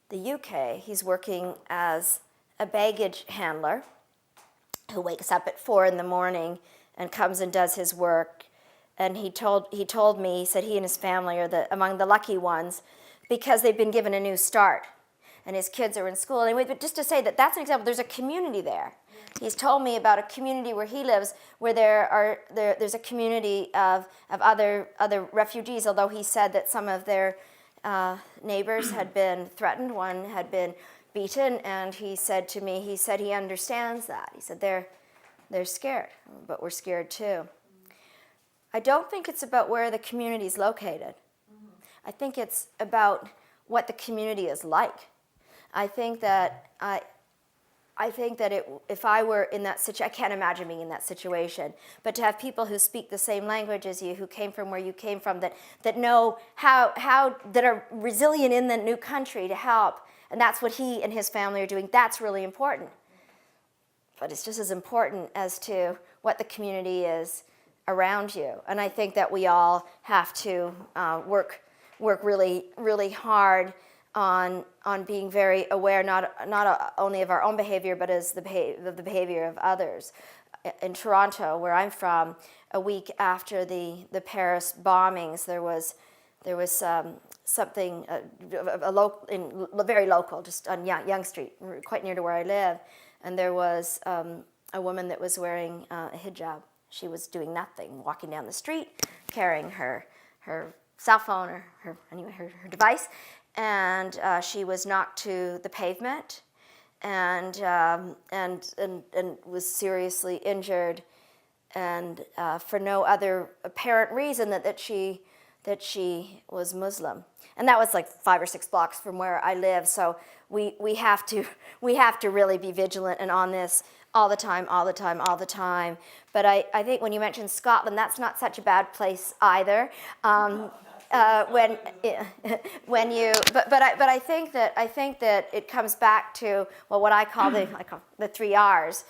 Speaker 3: the UK, he's working as a baggage handler who wakes up at 4 a.m. and comes and does his work. And he told me, he said he and his family are among the lucky ones because they've been given a new start. and his kids are in school. Anyway, but just to say that that's an example. There's a community there. He's told me about a community where he lives, where there's a community of other refugees. Although he said that some of their neighbors had been threatened, one had been beaten, and he said to me, he understands that. He said they're scared, but we're scared too. I don't think it's about where the community is located. I think it's about what the community is like. I think that if I were in that situation, I can't imagine being in that situation, but to have people who speak the same language as you, who came from where you came from, that know how that are resilient in the new country to help, and that's what he and his family are doing, that's really important. But it's just as important as to what the community is around you. And I think that we all have to work really, really hard on being very aware, not only of our own behavior, but as the behavior of others. In Toronto, where I'm from, a week after the Paris bombings, there was something very local, just on Yonge Street, quite near to where I live, and there was a woman that was wearing a hijab. She was doing nothing, walking down the street, carrying her cell phone or her device, and she was knocked to the pavement, and was seriously injured, and for no other apparent reason that she was Muslim, and that was like 5 or 6 blocks from where I live. So we have to really be vigilant and on this all the time. But I think when you mentioned Scotland, that's not such a bad place either. But I think that it comes back to what I call the 3 R's.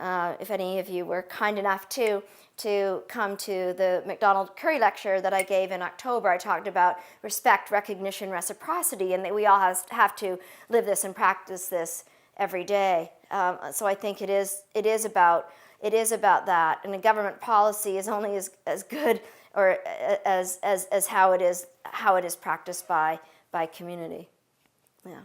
Speaker 3: If any of you were kind enough to come to the MacDonald Curry lecture that I gave in October, I talked about respect, recognition, reciprocity, and that we all have to live this and practice this every day. So I think it is about that, and a government policy is only as good or as how it is practiced by community. Yeah.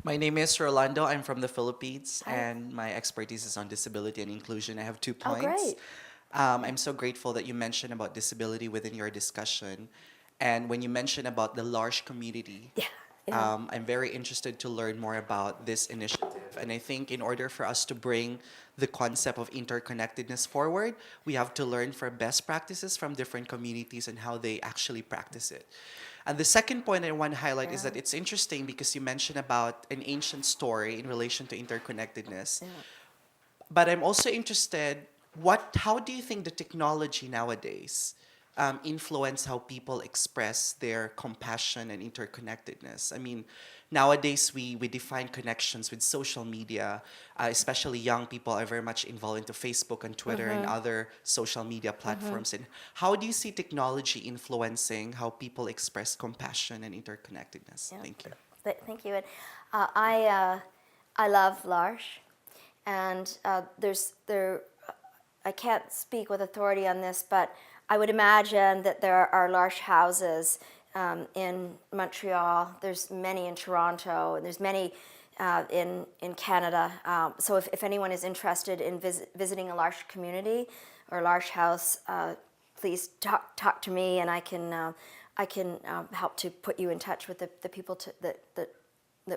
Speaker 5: My name is Rolando. I'm from the Philippines,
Speaker 3: Hi.
Speaker 5: and my expertise is on disability and inclusion. I have 2
Speaker 3: Oh,
Speaker 5: points.
Speaker 3: great.
Speaker 5: I'm so grateful that you mentioned about disability within your discussion. And when you mentioned about the large community,
Speaker 3: Yeah.
Speaker 5: I'm very interested to learn more about this initiative. And I think in order for us to bring the concept of interconnectedness forward, we have to learn from best practices from different communities and how they actually practice it. And the second point I want to highlight is that it's interesting because you mentioned about an ancient story in relation to interconnectedness.
Speaker 3: Yeah.
Speaker 5: But I'm also interested, how do you think the technology nowadays influence how people express their compassion and interconnectedness? I mean, nowadays we define connections with social media, especially young people are very much involved into Facebook and Twitter and other social media platforms. And how do you see technology influencing how people express compassion and interconnectedness?
Speaker 3: Yeah.
Speaker 5: Thank you.
Speaker 3: Thank you. And I love L'Arche, and I can't speak with authority on this, but I would imagine that there are L'Arche houses in Montreal. There's many in Toronto, and there's many in Canada. So if anyone is interested in visiting a L'Arche community or L'Arche house, please talk to me, and I can help to put you in touch with the people that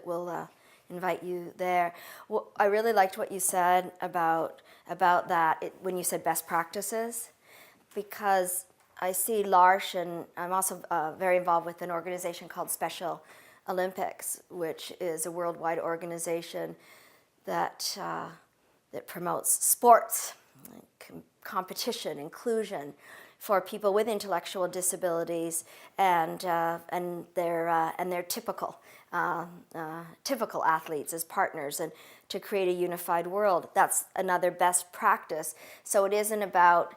Speaker 3: will invite you there. Well, I really liked what you said about that when you said best practices, because I see L'Arche, and I'm also very involved with an organization called Special Olympics, which is a worldwide organization that promotes sports, competition, inclusion for people with intellectual disabilities and their typical athletes as partners, and to create a unified world. That's another best practice. So it isn't about,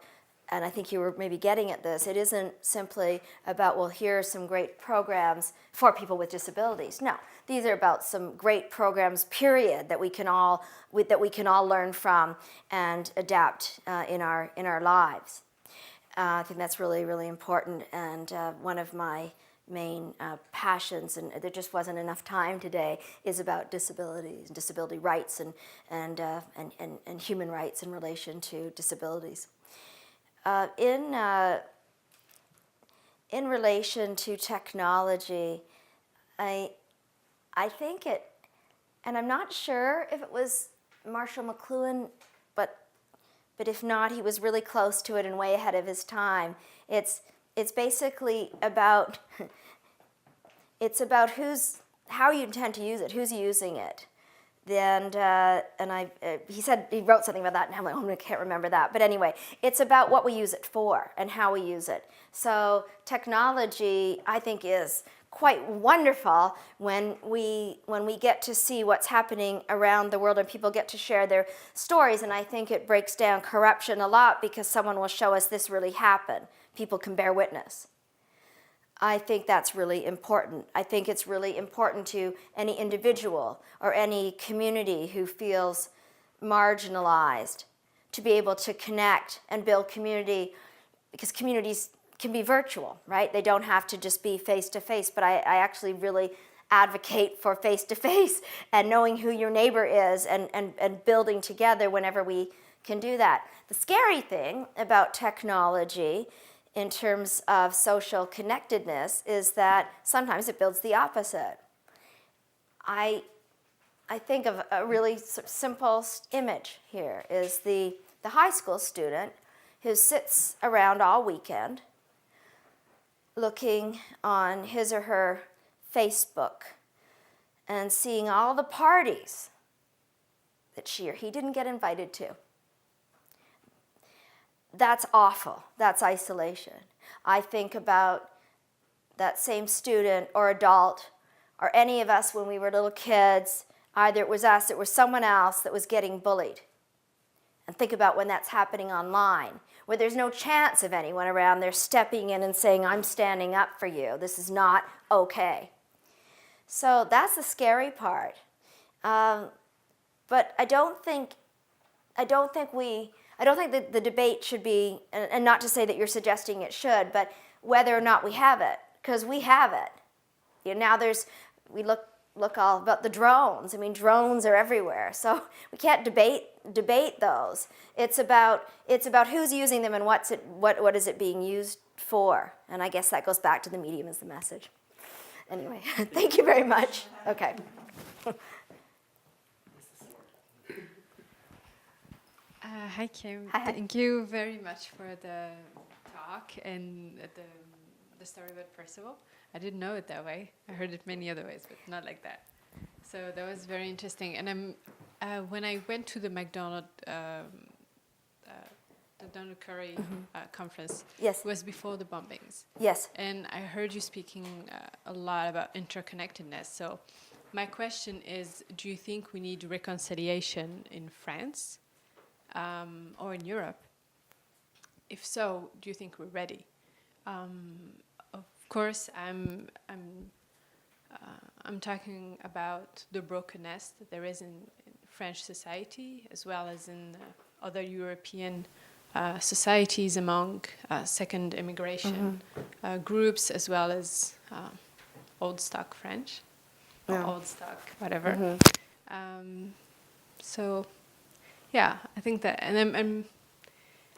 Speaker 3: and I think you were maybe getting at this, it isn't simply about, well, here are some great programs for people with disabilities. No, these are about some great programs, period, that we can all learn from and adapt in our lives. I think that's really, really important, and one of my main passions, and there just wasn't enough time today, is about disabilities and disability rights and human rights in relation to disabilities. In relation to technology, I think it, and I'm not sure if it was Marshall McLuhan, but if not, he was really close to it and way ahead of his time. It's basically about how you intend to use it, who's using it. He said he wrote something about that, and I'm like, oh, I can't remember that. But anyway, it's about what we use it for and how we use it. So technology, I think, is quite wonderful when we get to see what's happening around the world and people get to share their stories. And I think it breaks down corruption a lot because someone will show us this really happened. People can bear witness. I think that's really important. I think it's really important to any individual or any community who feels marginalized to be able to connect and build community, because communities can be virtual, right? They don't have to just be face-to-face, but I actually really advocate for face-to-face and knowing who your neighbor is and building together whenever we can do that. The scary thing about technology in terms of social connectedness is that sometimes it builds the opposite. I think of a really simple image here is the high school student who sits around all weekend looking on his or her Facebook and seeing all the parties that she or he didn't get invited to. That's awful. That's isolation. I think about that same student or adult or any of us when we were little kids. Either it was us, it was someone else that was getting bullied. And think about when that's happening online, where there's no chance of anyone around there stepping in and saying, I'm standing up for you. This is not okay. So that's the scary part. But I don't think that the debate should be, and not to say that you're suggesting it should, but whether or not we have it, because we have it. You know, now we look all about the drones. I mean, drones are everywhere, so we can't debate those. It's about who's using them and what is it being used for. And I guess that goes back to the medium as the message. Anyway, thank you very much. Okay.
Speaker 6: Hi, Kim.
Speaker 3: Hi.
Speaker 6: Thank you very much for the talk and the story about Percival. I didn't know it that way. I heard it many other ways, but not like that. So that was very interesting. And when I went to the McDonald Curry conference,
Speaker 3: Yes.
Speaker 6: it was before the bombings.
Speaker 3: Yes.
Speaker 6: And I heard you speaking a lot about interconnectedness. So my question is, do you think we need reconciliation in France? Or in Europe? If so, do you think we're ready? Of course, I'm talking about the brokenness that there is in French society, as well as in other European societies among second immigration groups, as well as old stock French, or old stock whatever. So. Yeah, I think that, and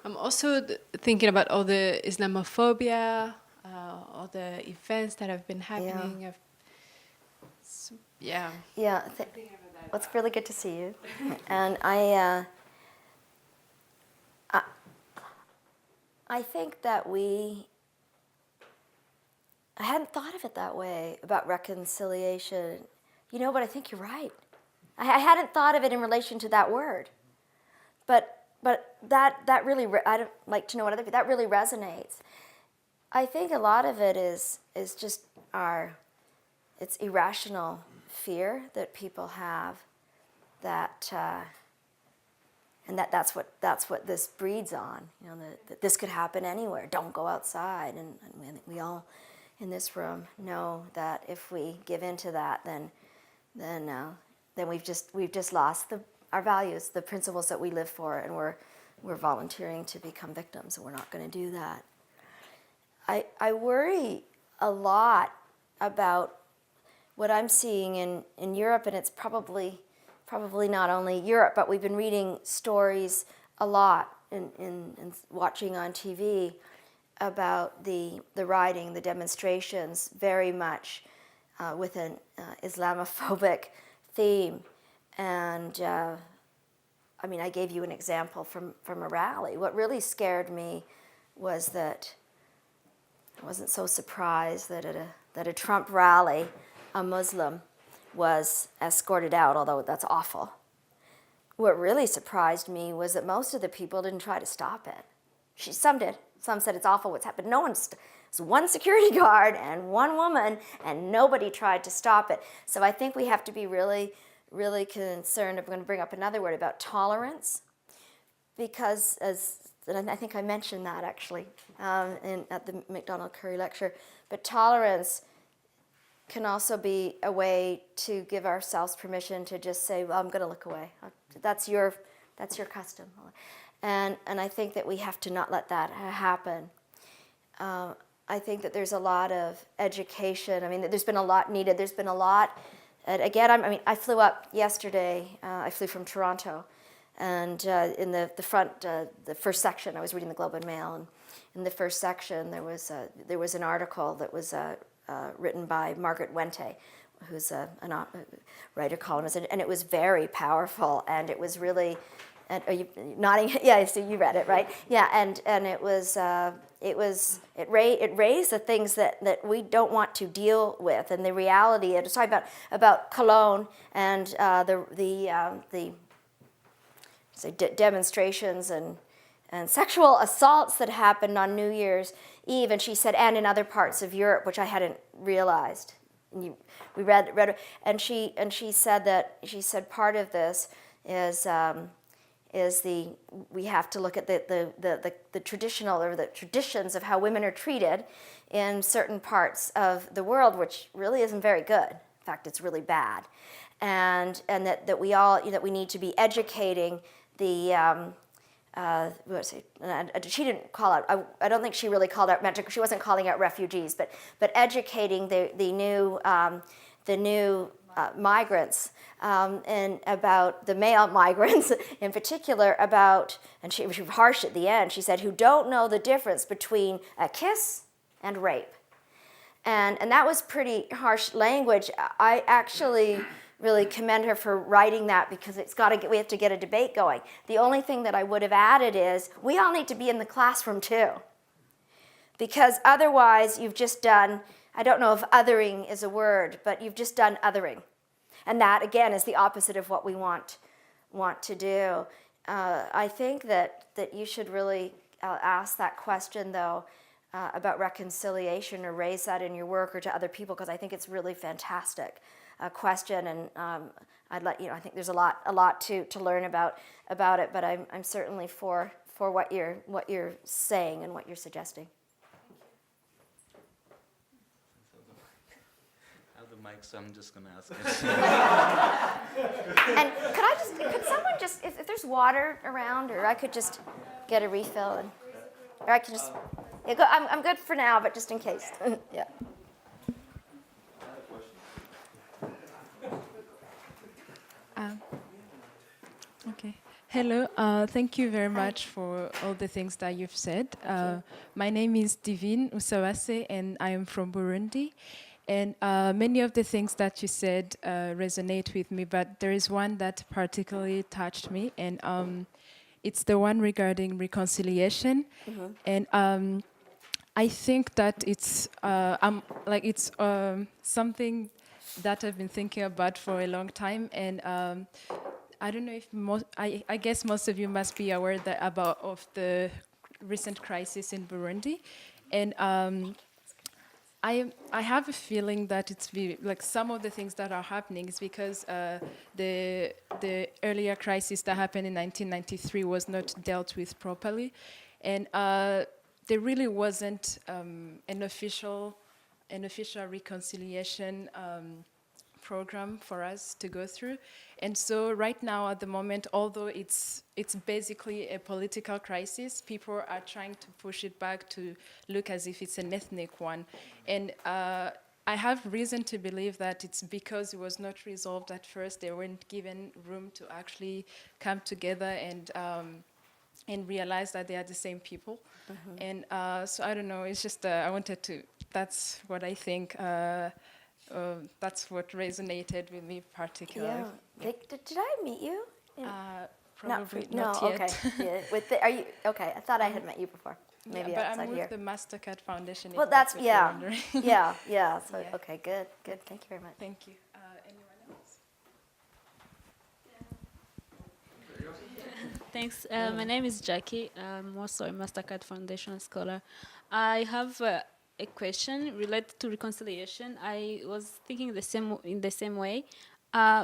Speaker 6: I'm also thinking about all the Islamophobia, all the events that have been happening.
Speaker 3: Yeah. Well, it's really good to see you. And I think that I hadn't thought of it that way about reconciliation, but I think you're right. I hadn't thought of it in relation to that word. But that really, I'd like to know what other people, that really resonates. I think a lot of it is just it's irrational fear that people have, that's what this breeds on. That this could happen anywhere. Don't go outside. And I think we all in this room know that if we give in to that, then we've just lost our values, the principles that we live for, and we're volunteering to become victims, and we're not going to do that. I worry a lot about what I'm seeing in Europe, and it's probably not only Europe, but we've been reading stories a lot and watching on TV about the rioting, the demonstrations, very much with an Islamophobic theme. And I mean, I gave you an example from a rally. What really scared me was that I wasn't so surprised that at a Trump rally, a Muslim was escorted out, although that's awful. What really surprised me was that most of the people didn't try to stop it. Some did. Some said it's awful what's happened. No one. It was one security guard and one woman, and nobody tried to stop it. So I think we have to be really, really concerned. I'm going to bring up another word about tolerance, because and I think I mentioned that actually at the MacDonald Curry lecture. But tolerance can also be a way to give ourselves permission to just say, well, I'm going to look away. That's your custom. And I think that we have to not let that happen. I think that there's a lot of education. I mean, there's been a lot needed. There's been a lot. And again, I flew up yesterday. I flew from Toronto. And in the first section, I was reading the Globe and Mail. And in the first section, there was an article that was written by Margaret Wente, who's a writer columnist, and it was very powerful, and it was really, and are you nodding? Yeah, so you read it, right? Yeah, and it raised the things that we don't want to deal with, and the reality. It was talking about Cologne and the demonstrations and sexual assaults that happened on New Year's Eve, and she said, and in other parts of Europe, which I hadn't realized. And we read, and she said part of this is we have to look at the traditional or the traditions of how women are treated in certain parts of the world, which really isn't very good. In fact, it's really bad, and that we need to be educating the. She didn't call out. I don't think she really called out. She wasn't calling out refugees, but educating the new migrants and about the male migrants in particular and she was harsh at the end. She said, who don't know the difference between a kiss and rape, and that was pretty harsh language. I actually really commend her for writing that, because we have to get a debate going. The only thing that I would have added is we all need to be in the classroom too, because otherwise you've just done, I don't know if othering is a word, but you've just done othering, and that again is the opposite of what we want to do. I think that you should really ask that question though about reconciliation, or raise that in your work or to other people, because I think it's really fantastic. Question, and I'd let you know. I think there's a lot to learn about it, but I'm certainly for what you're saying and what you're suggesting.
Speaker 7: I have the mic, so I'm just gonna ask.
Speaker 3: And could someone just, if there's water around, or I could just get a refill, or I can just. Yeah, I'm good for now, but just in case. Yeah.
Speaker 8: Okay. Hello. Thank you very much for all the things that you've said. My name is Divine Usawase, and I am from Burundi. And many of the things that you said resonate with me, but there is one that particularly touched me, and it's the one regarding reconciliation. Mm-hmm. And I think that it's something that I've been thinking about for a long time, and I don't know if I guess most of you must be aware of the recent crisis in Burundi, and I have a feeling that some of the things that are happening is because the earlier crisis that happened in 1993 was not dealt with properly, and there really wasn't an official reconciliation program for us to go through. And so right now at the moment, although it's basically a political crisis, people are trying to push it back to look as if it's an ethnic one. And I have reason to believe that it's because it was not resolved at first. They weren't given room to actually come together and realize that they are the same people. And so I don't know, it's just, I wanted to, that's what I think, that's what resonated with me particularly.
Speaker 3: Yeah. Did I meet you?
Speaker 8: Probably
Speaker 3: No,
Speaker 8: not yet.
Speaker 3: okay. Yeah. Are you, okay, I thought I had met you before. Maybe
Speaker 8: Yeah, but
Speaker 3: outside
Speaker 8: I'm
Speaker 3: here.
Speaker 8: with the MasterCard Foundation.
Speaker 3: Well,
Speaker 8: if
Speaker 3: that's,
Speaker 8: what you're
Speaker 3: yeah.
Speaker 8: wondering.
Speaker 3: Yeah. So,
Speaker 8: Yeah.
Speaker 3: okay, good. Thank you very much.
Speaker 8: Thank you. Anyone else?
Speaker 9: Thanks. My name is Jackie. I'm also a MasterCard Foundation scholar. I have a question related to reconciliation. I was thinking in the same way,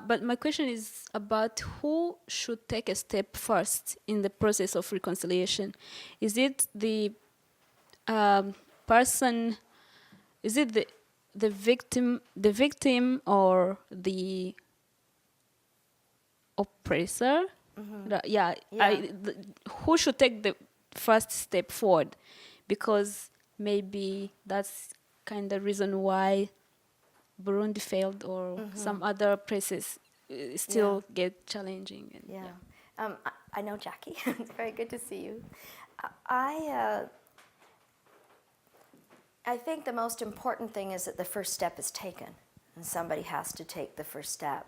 Speaker 9: but my question is about who should take a step first in the process of reconciliation. Is it the person? Is it the victim, or the oppressor? Yeah. Who should take the first step forward? Because maybe that's kind of reason why Burundi failed, or some other places still get challenging. And
Speaker 3: Yeah. I know Jackie. It's very good to see you. I think the most important thing is that the first step is taken, and somebody has to take the first step.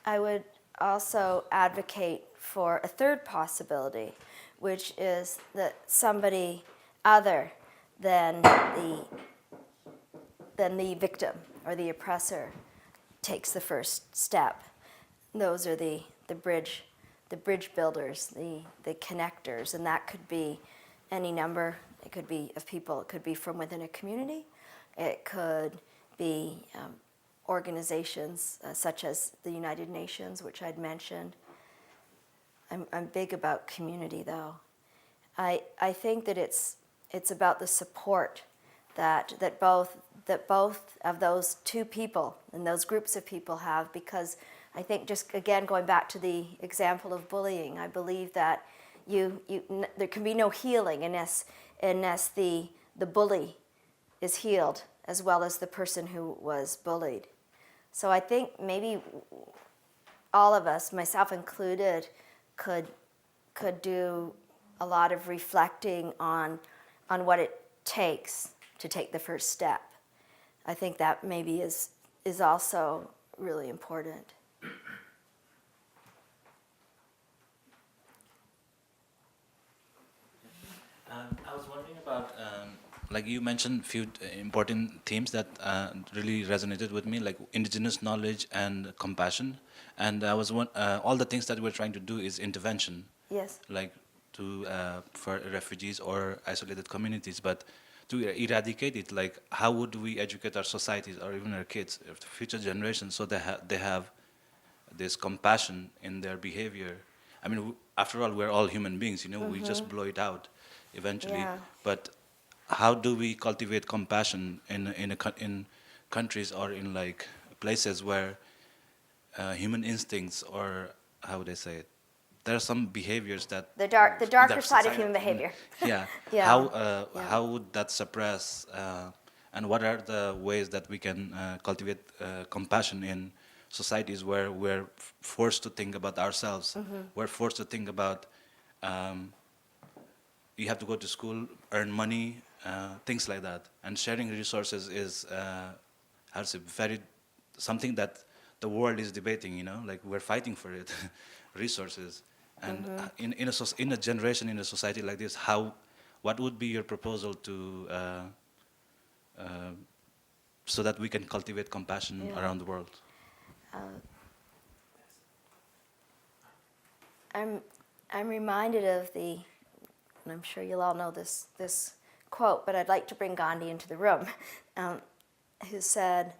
Speaker 3: I would also advocate for a third possibility, which is that somebody other than the victim or the oppressor takes the first step. Those are the bridge builders, the connectors, and that could be any number. It could be of people. It could be from within a community. It could be organizations such as the United Nations, which I'd mentioned. I'm big about community, though. I think that it's about the support that both of those two people and those groups of people have, because I think, just again going back to the example of bullying, I believe that there can be no healing unless the bully is healed as well as the person who was bullied. So I think maybe all of us, myself included, could do a lot of reflecting on what it takes to take the first step. I think that maybe is also really important.
Speaker 7: I was wondering about, like you mentioned, few important themes that really resonated with me, like indigenous knowledge and compassion. And I was all the things that we're trying to do is intervention.
Speaker 3: Yes.
Speaker 7: Like for refugees or isolated communities, but to eradicate it, like how would we educate our societies or even our kids, the future generations, so they have this compassion in their behavior. I mean, after all, we're all human beings, we just blow it out eventually.
Speaker 3: Yeah.
Speaker 7: But how do we cultivate compassion in countries or in like places where human instincts, or how would I say it? There are some behaviors that
Speaker 3: The darker
Speaker 7: that
Speaker 3: side of
Speaker 7: society-
Speaker 3: human behavior.
Speaker 7: Yeah.
Speaker 3: Yeah.
Speaker 7: How would that suppress, and what are the ways that we can cultivate compassion in societies where we're forced to think about ourselves? We're forced to think about you have to go to school, earn money, things like that. And sharing resources is how to say, something that the world is debating. Like we're fighting for it, resources. And in a generation, in a society like this, what would be your proposal to so that we can cultivate compassion around the world?
Speaker 3: I'm reminded of and I'm sure you'll all know this quote, but I'd like to bring Gandhi into the room, who said,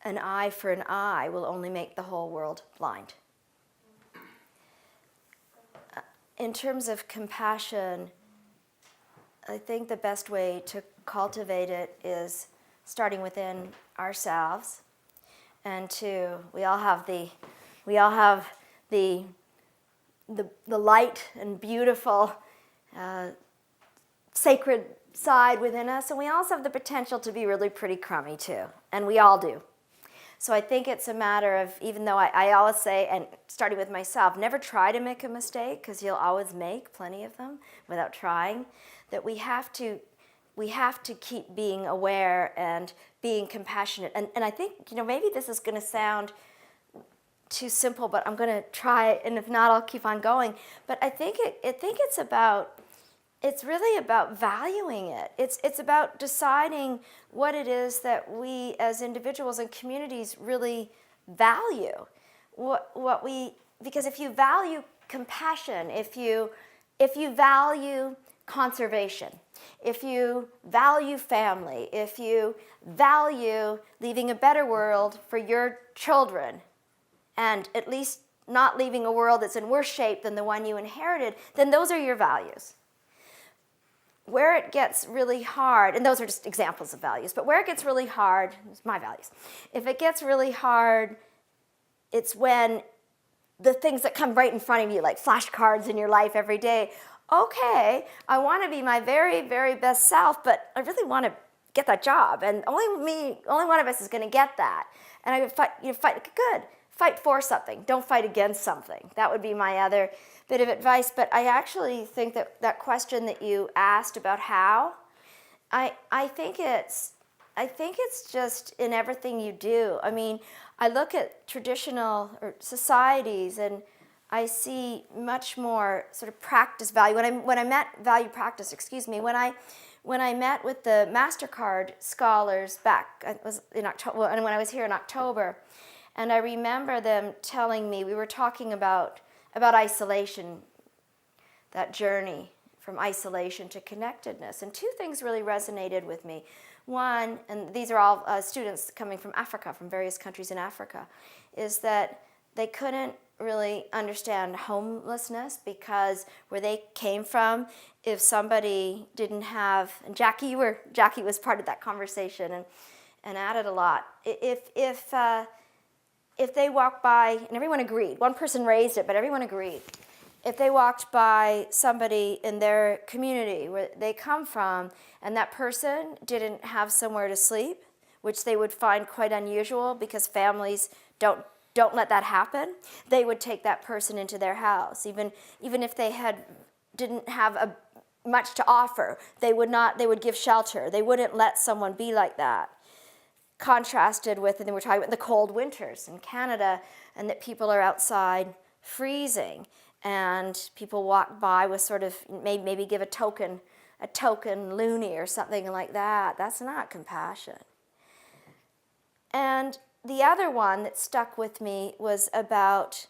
Speaker 3: "An eye for an eye will only make the whole world blind." In terms of compassion, I think the best way to cultivate it is starting within ourselves and we all have the light and beautiful sacred side within us, and we also have the potential to be really pretty crummy too, and we all do. So I think it's a matter of, even though I always say, and starting with myself, never try to make a mistake, because you'll always make plenty of them without trying, that we have to keep being aware and being compassionate. And I think, maybe this is going to sound too simple, but I'm going to try, and if not, I'll keep on going. But I think it's really about valuing it. It's about deciding what it is that we as individuals and communities really value. Because if you value compassion, if you value conservation, if you value family, if you value leaving a better world for your children, and at least not leaving a world that's in worse shape than the one you inherited, then those are your values. Where it gets really hard, and those are just examples of values, but where it gets really hard, it's my values. If it gets really hard, it's when the things that come right in front of you, like flashcards in your life every day, okay, I want to be my very, very best self, but I really want to get that job, and only one of us is going to get that. And I would fight for something. Don't fight against something. That would be my other bit of advice. But I actually think that question that you asked about how, I think it's just in everything you do. I mean, I look at traditional societies and I see much more sort of practice value. When I met value practice, when I met with the MasterCard scholars back, it was in October, when I was here in October, and I remember them telling me, we were talking about isolation, that journey from isolation to connectedness, and two things really resonated with me. One, and these are all students coming from Africa, from various countries in Africa, is that they couldn't really understand homelessness because where they came from, if somebody didn't have, and Jackie was part of that conversation and added a lot. If they walked by, and everyone agreed, one person raised it, but everyone agreed. If they walked by somebody in their community where they come from, and that person didn't have somewhere to sleep, which they would find quite unusual because families don't let that happen, they would take that person into their house. Even if they didn't have much to offer, they would give shelter. They wouldn't let someone be like that. Contrasted with, and then we're talking about the cold winters in Canada, and that people are outside freezing, and people walk by with sort of maybe give a token loonie or something like that. That's not compassion. And the other one that stuck with me was about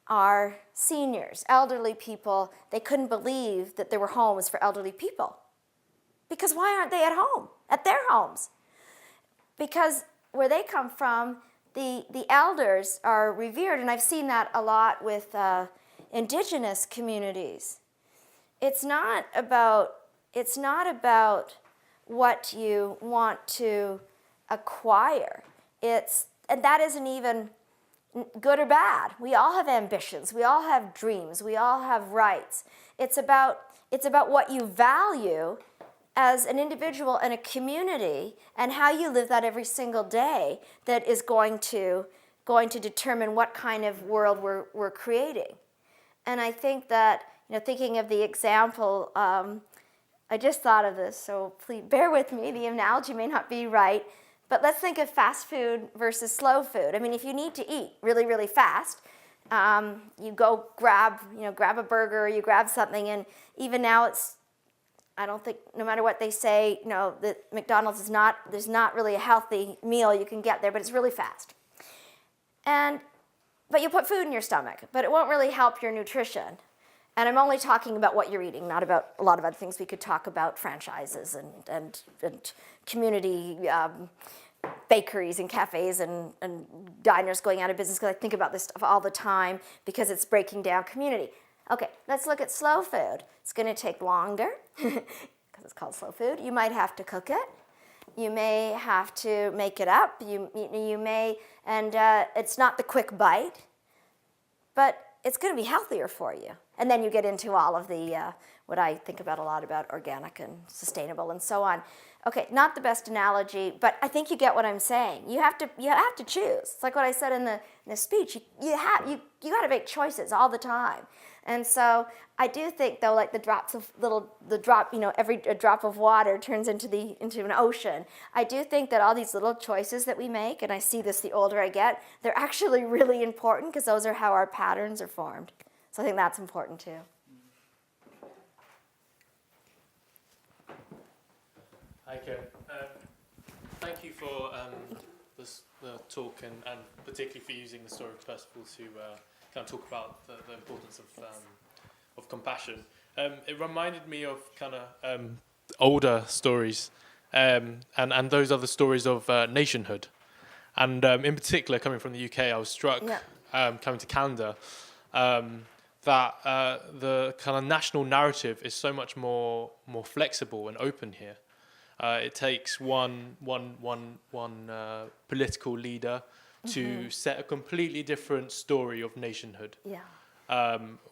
Speaker 3: our seniors, elderly people. They couldn't believe that there were homes for elderly people. Because why aren't they at home, at their homes? Because where they come from, the elders are revered, and I've seen that a lot with indigenous communities. It's not about what you want to acquire. And that isn't even good or bad. We all have ambitions. We all have dreams. We all have rights. It's about what you value as an individual and a community, and how you live that every single day, that is going to determine what kind of world we're creating. And I think that, thinking of the example, I just thought of this, so please bear with me. The analogy may not be right, but let's think of fast food versus slow food. I mean, if you need to eat really, really fast, you go grab a burger, or you grab something, and even now I don't think, no matter what they say, that McDonald's there's not really a healthy meal you can get there, but it's really fast. But you put food in your stomach, but it won't really help your nutrition. And I'm only talking about what you're eating, not about a lot of other things. We could talk about franchises and community bakeries and cafes and diners going out of business, because I think about this stuff all the time because it's breaking down community. Okay, let's look at slow food. It's going to take longer because it's called slow food. You might have to cook it. You may have to make it up. You may, and it's not the quick bite, but it's going to be healthier for you. And then you get into all of the, what I think about a lot about organic and sustainable and so on. Okay, not the best analogy, but I think you get what I'm saying. You have to choose. It's like what I said in the speech. You got to make choices all the time. And so I do think, though, like every drop of water turns into an ocean. I do think that all these little choices that we make, and I see this the older I get, they're actually really important because those are how our patterns are formed. So I think that's important too.
Speaker 10: Hi, Karen. Thank you for the talk and particularly for using the story of Percival to kind of talk about the importance of compassion. It reminded me of kind of older stories, and those are the stories of nationhood. And in particular, coming from the UK, I was struck coming to Canada that the kind of national narrative is so much more flexible and open here. It takes one political leader to set a completely different story of nationhood,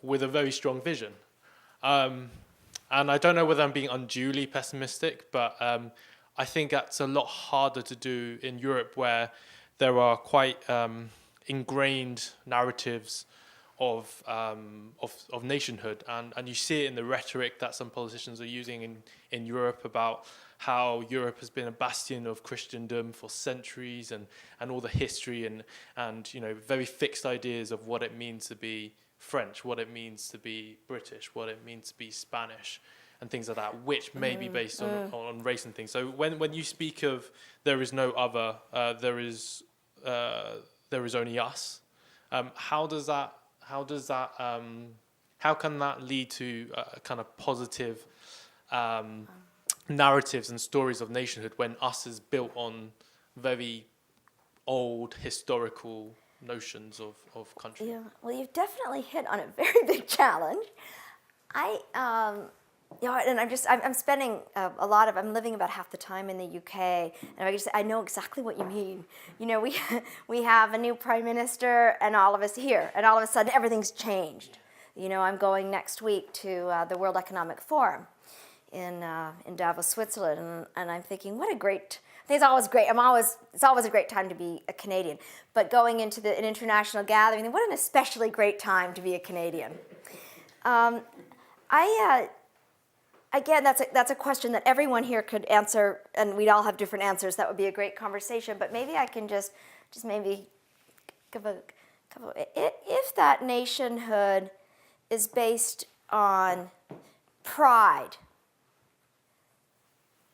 Speaker 10: with a very strong vision. And I don't know whether I'm being unduly pessimistic, but I think that's a lot harder to do in Europe, where there are quite ingrained narratives of nationhood, and you see it in the rhetoric that some politicians are using in Europe about how Europe has been a bastion of Christendom for centuries, and all the history and very fixed ideas of what it means to be French, what it means to be British, what it means to be Spanish, and things like that, which may be based on race and things. So when you speak of there is no other, there is only us. How can that lead to kind of positive narratives and stories of nationhood when us is built on very old historical notions of country?
Speaker 3: Yeah, well, you've definitely hit on a very big challenge. And I'm spending I'm living about half the time in the UK, and I know exactly what you mean. We have a new prime minister, and all of us here, and all of a sudden everything's changed. I'm going next week to the World Economic Forum in Davos, Switzerland, and I'm thinking, what a great. I think it's always great. It's always a great time to be a Canadian. But going into an international gathering, what an especially great time to be a Canadian. Again, that's a question that everyone here could answer, and we'd all have different answers. That would be a great conversation. But maybe I can just maybe give a couple. If that nationhood is based on pride,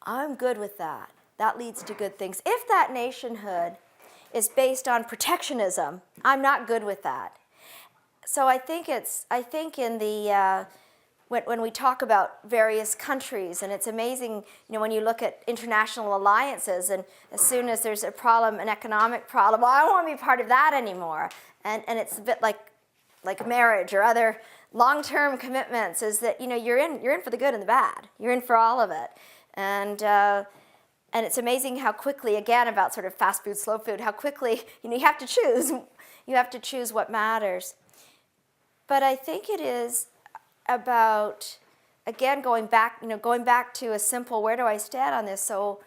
Speaker 3: I'm good with that. That leads to good things. If that nationhood is based on protectionism, I'm not good with that. So I think in the when we talk about various countries, and it's amazing, when you look at international alliances, and as soon as there's a problem, an economic problem, I don't want to be part of that anymore. And it's a bit like marriage or other long-term commitments, is that you're in for the good and the bad. You're in for all of it. And it's amazing how quickly, again, about sort of fast food, slow food, how quickly, you have to choose. You have to choose what matters. But I think it is about, again, going back to a simple, where do I stand on this? So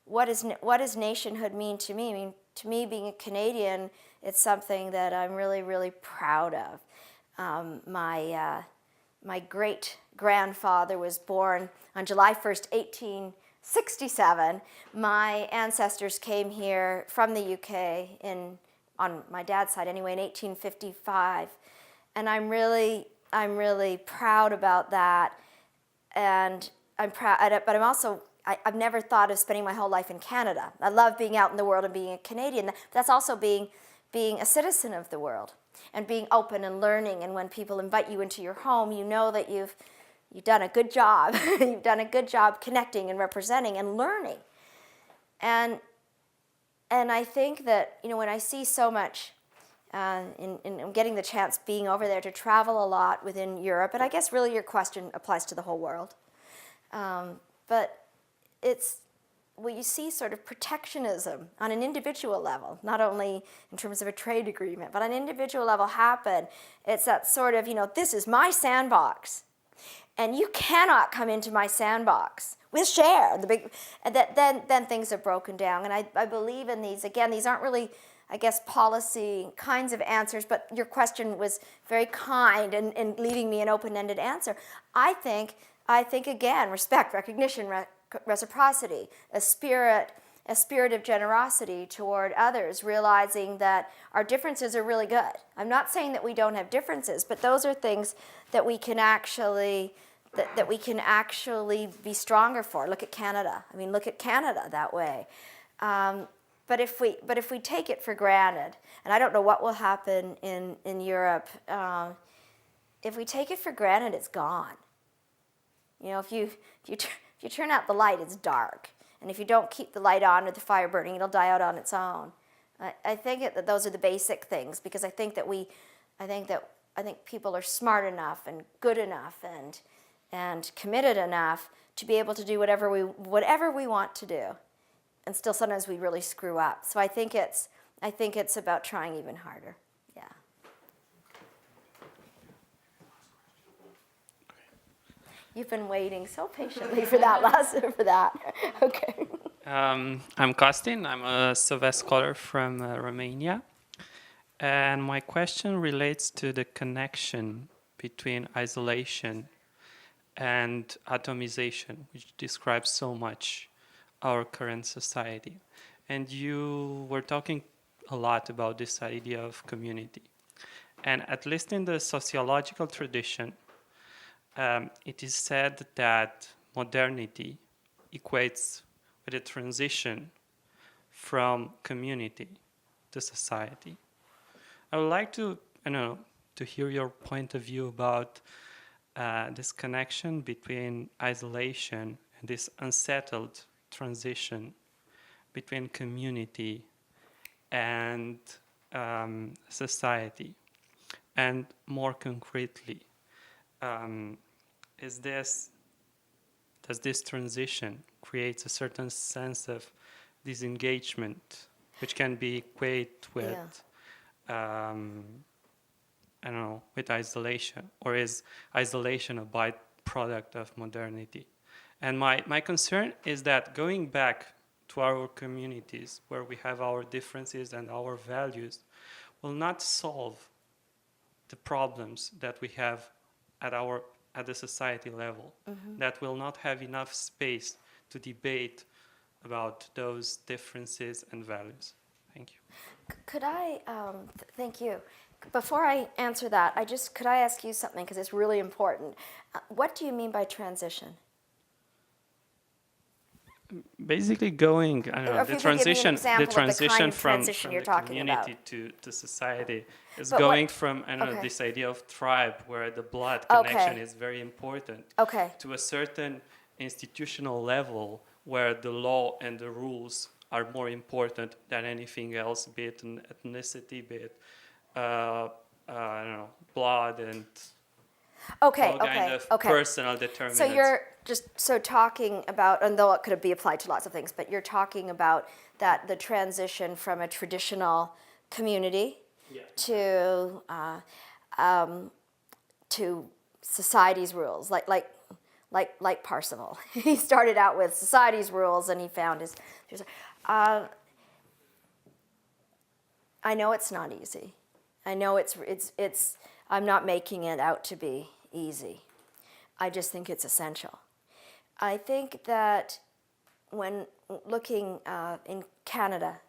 Speaker 3: what does nationhood mean to me? I mean, to me, being a Canadian, it's something that I'm really, really proud of. My great-grandfather was born on July 1st, 1867. My ancestors came here from the UK on my dad's side anyway, in 1855. And I'm really proud about that. And I'm proud, but I'm also, I've never thought of spending my whole life in Canada. I love being out in the world and being a Canadian. That's also being a citizen of the world and being open and learning. And when people invite you into your home, you know that you've done a good job. You've done a good job connecting and representing and learning. And I think that, when I see so much, in getting the chance being over there to travel a lot within Europe, and I guess really your question applies to the whole world. But you see sort of protectionism on an individual level, not only in terms of a trade agreement, but on an individual level happen. It's that sort of, this is my sandbox, and you cannot come into my sandbox. We'll share the big, and then things are broken down. And I believe in these. Again, these aren't really, I guess, policy kinds of answers, but your question was very kind in leaving me an open-ended answer. I think again, respect, recognition, reciprocity, a spirit of generosity toward others, realizing that our differences are really good. I'm not saying that we don't have differences, but those are things that we can actually be stronger for. Look at Canada. I mean, look at Canada that way. But if we take it for granted, and I don't know what will happen in Europe, if we take it for granted, it's gone. If you turn out the light, it's dark, and if you don't keep the light on or the fire burning, it'll die out on its own. I think that those are the basic things, because I think people are smart enough and good enough and committed enough to be able to do whatever we want to do, and still sometimes we really screw up. So I think it's about trying even harder. Yeah. You've been waiting so patiently for that. Okay.
Speaker 11: I'm Costin. I'm a Sauvé scholar from Romania. And my question relates to the connection between isolation and atomization, which describes so much our current society. And you were talking a lot about this idea of community. And at least in the sociological tradition, it is said that modernity equates with a transition from community to society. I would like to hear your point of view about this connection between isolation and this unsettled transition between community and society. And more concretely, does this transition create a certain sense of disengagement, which can be equated with, with isolation, or is isolation a byproduct of modernity? And my concern is that going back to our communities, where we have our differences and our values, will not solve the problems that we have at the society level. Mm-hmm. That will not have enough space to debate about those differences and values. Thank you.
Speaker 3: Could I, thank you. Before I answer that, could I ask you something, because it's really important. What do you mean by transition?
Speaker 11: Basically going, the transition from the community to society is going from, this idea of tribe, where the blood connection is very important, to a certain institutional level where the law and the rules are more important than anything else, be it an ethnicity, be it, blood and kind of personal determinants.
Speaker 3: So you're talking about, and though it could be applied to lots of things, but you're talking about that the transition from a traditional community to society's rules, like Parsifal. He started out with society's rules, and he found his. I know it's not easy. I know it's. I'm not making it out to be easy. I just think it's essential. I think that when looking in Canada,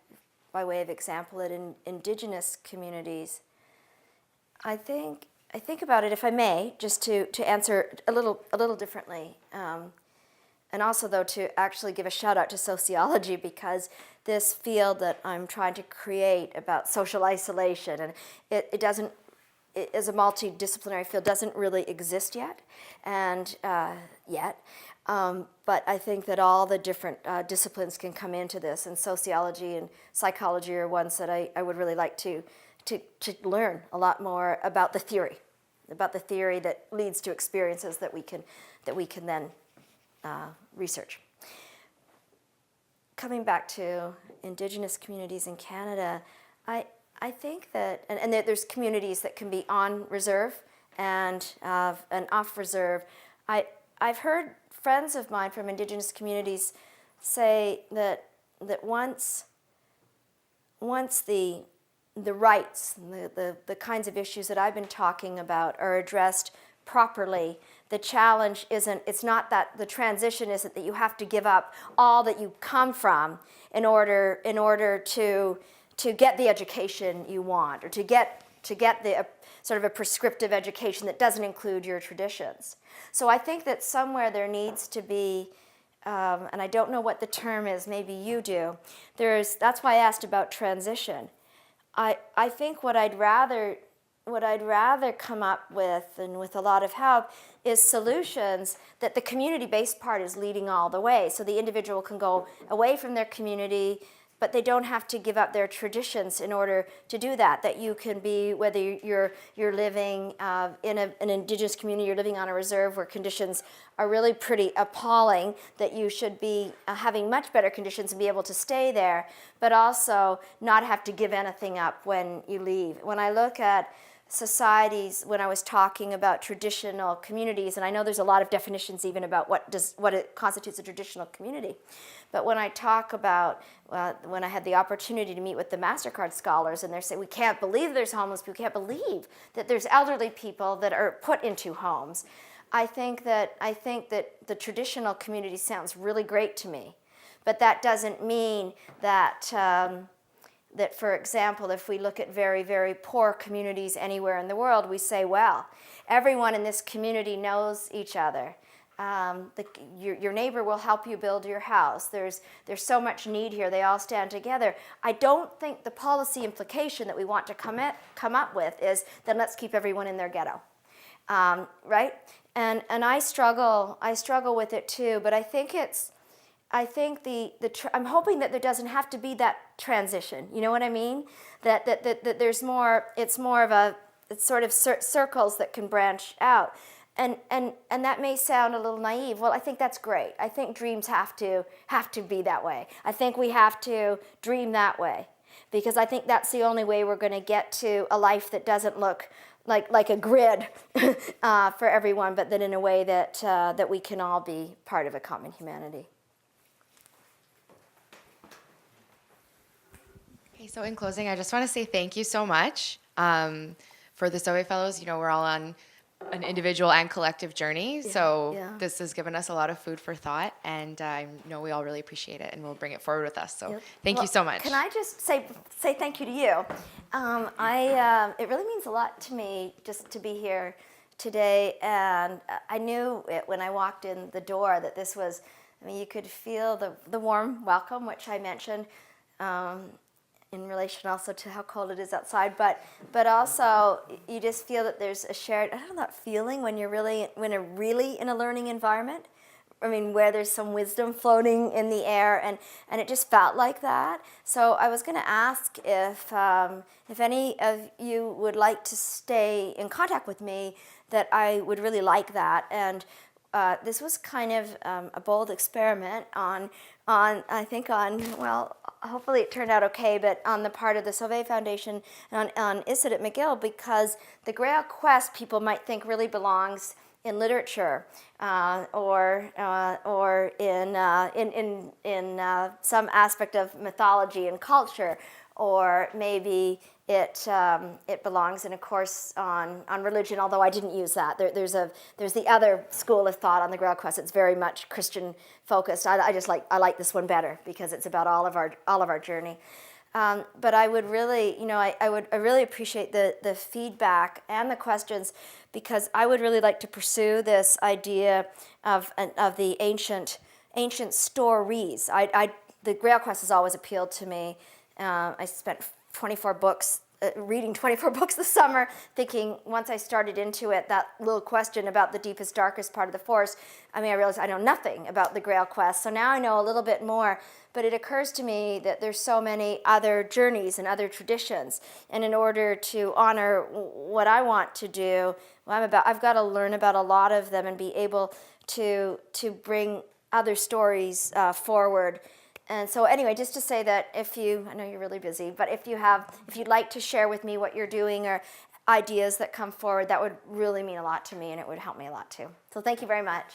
Speaker 3: by way of example, at Indigenous communities, I think about it, if I may, just to answer a little differently, and also though to actually give a shout out to sociology, because this field that I'm trying to create about social isolation, and it doesn't. It, as a multidisciplinary field, doesn't really exist yet, but I think that all the different disciplines can come into this, and sociology and psychology are ones that I would really like to learn a lot more about the theory that leads to experiences that we can then research. coming back to Indigenous communities in Canada, I think that, and there's communities that can be on reserve and off reserve. I've heard friends of mine from Indigenous communities say that once the rights, the kinds of issues that I've been talking about are addressed properly, the challenge isn't, it's not that the transition isn't that you have to give up all that you come from in order to get the education you want, or to get the sort of a prescriptive education that doesn't include your traditions. So I think that somewhere there needs to be, and I don't know what the term is, maybe you do, that's why I asked about transition. I think what I'd rather come up with, and with a lot of help, is solutions that the community-based part is leading all the way. So the individual can go away from their community, but they don't have to give up their traditions in order to do that. That you can be, whether you're living in an Indigenous community, you're living on a reserve where conditions are really pretty appalling, that you should be having much better conditions and be able to stay there, but also not have to give anything up when you leave. When I look at societies, when I was talking about traditional communities, and I know there's a lot of definitions even about what it constitutes a traditional community, but when I talk about, when I had the opportunity to meet with the MasterCard scholars, and they're saying, we can't believe there's homeless people, we can't believe that there's elderly people that are put into homes. I think that the traditional community sounds really great to me, but that doesn't mean that that, for example, if we look at very, very poor communities anywhere in the world, we say, well, everyone in this community knows each other. Your neighbor will help you build your house. There's so much need here. They all stand together. I don't think the policy implication that we want to come up with is then let's keep everyone in their ghetto, right? And I struggle with it too. But I think I'm hoping that there doesn't have to be that transition. You know what I mean? That there's more. It's more of it's sort of circles that can branch out. And that may sound a little naive. Well, I think that's great. I think dreams have to be that way. I think we have to dream that way, because I think that's the only way we're going to get to a life that doesn't look like a grid for everyone, but then in a way that we can all be part of a common humanity.
Speaker 2: Okay, so in closing, I just want to say thank you so much for the Sauvé Fellows. You know, we're all on an individual and collective journey, so this has given us a lot of food for thought, and I know we all really appreciate it, and we'll bring it forward with us. So thank you so much.
Speaker 3: Can I just say thank you to you? It really means a lot to me just to be here today, and I knew it when I walked in the door that this was, I mean, you could feel the warm welcome, which I mentioned, in relation also to how cold it is outside, but also you just feel that there's a shared, I don't know, that feeling when you're really in a learning environment. I mean, where there's some wisdom floating in the air, and it just felt like that. So I was going to ask if any of you would like to stay in contact with me, that I would really like that. And this was kind of a bold experiment on well, hopefully it turned out okay, but on the part of the Sauvé Foundation and on Isid at McGill, because the Grail Quest people might think really belongs in literature or in some aspect of mythology and culture, or maybe it belongs in a course on religion, although I didn't use that. There's the other school of thought on the Grail Quest. It's very much Christian focused. I like this one better because it's about all of our journey. But I would really, I really appreciate the feedback and the questions, because I would really like to pursue this idea of the ancient stories. The Grail Quest has always appealed to me. I spent 24 books, reading 24 books this summer, thinking once I started into it, that little question about the deepest, darkest part of the forest, I realized I know nothing about the Grail Quest. So now I know a little bit more, but it occurs to me that there's so many other journeys and other traditions. And in order to honor what I want to do, I've got to learn about a lot of them and be able to bring other stories forward And so anyway, just to say that if you, I know you're really busy, but if you'd like to share with me what you're doing or ideas that come forward, that would really mean a lot to me and it would help me a lot too. So thank you very much.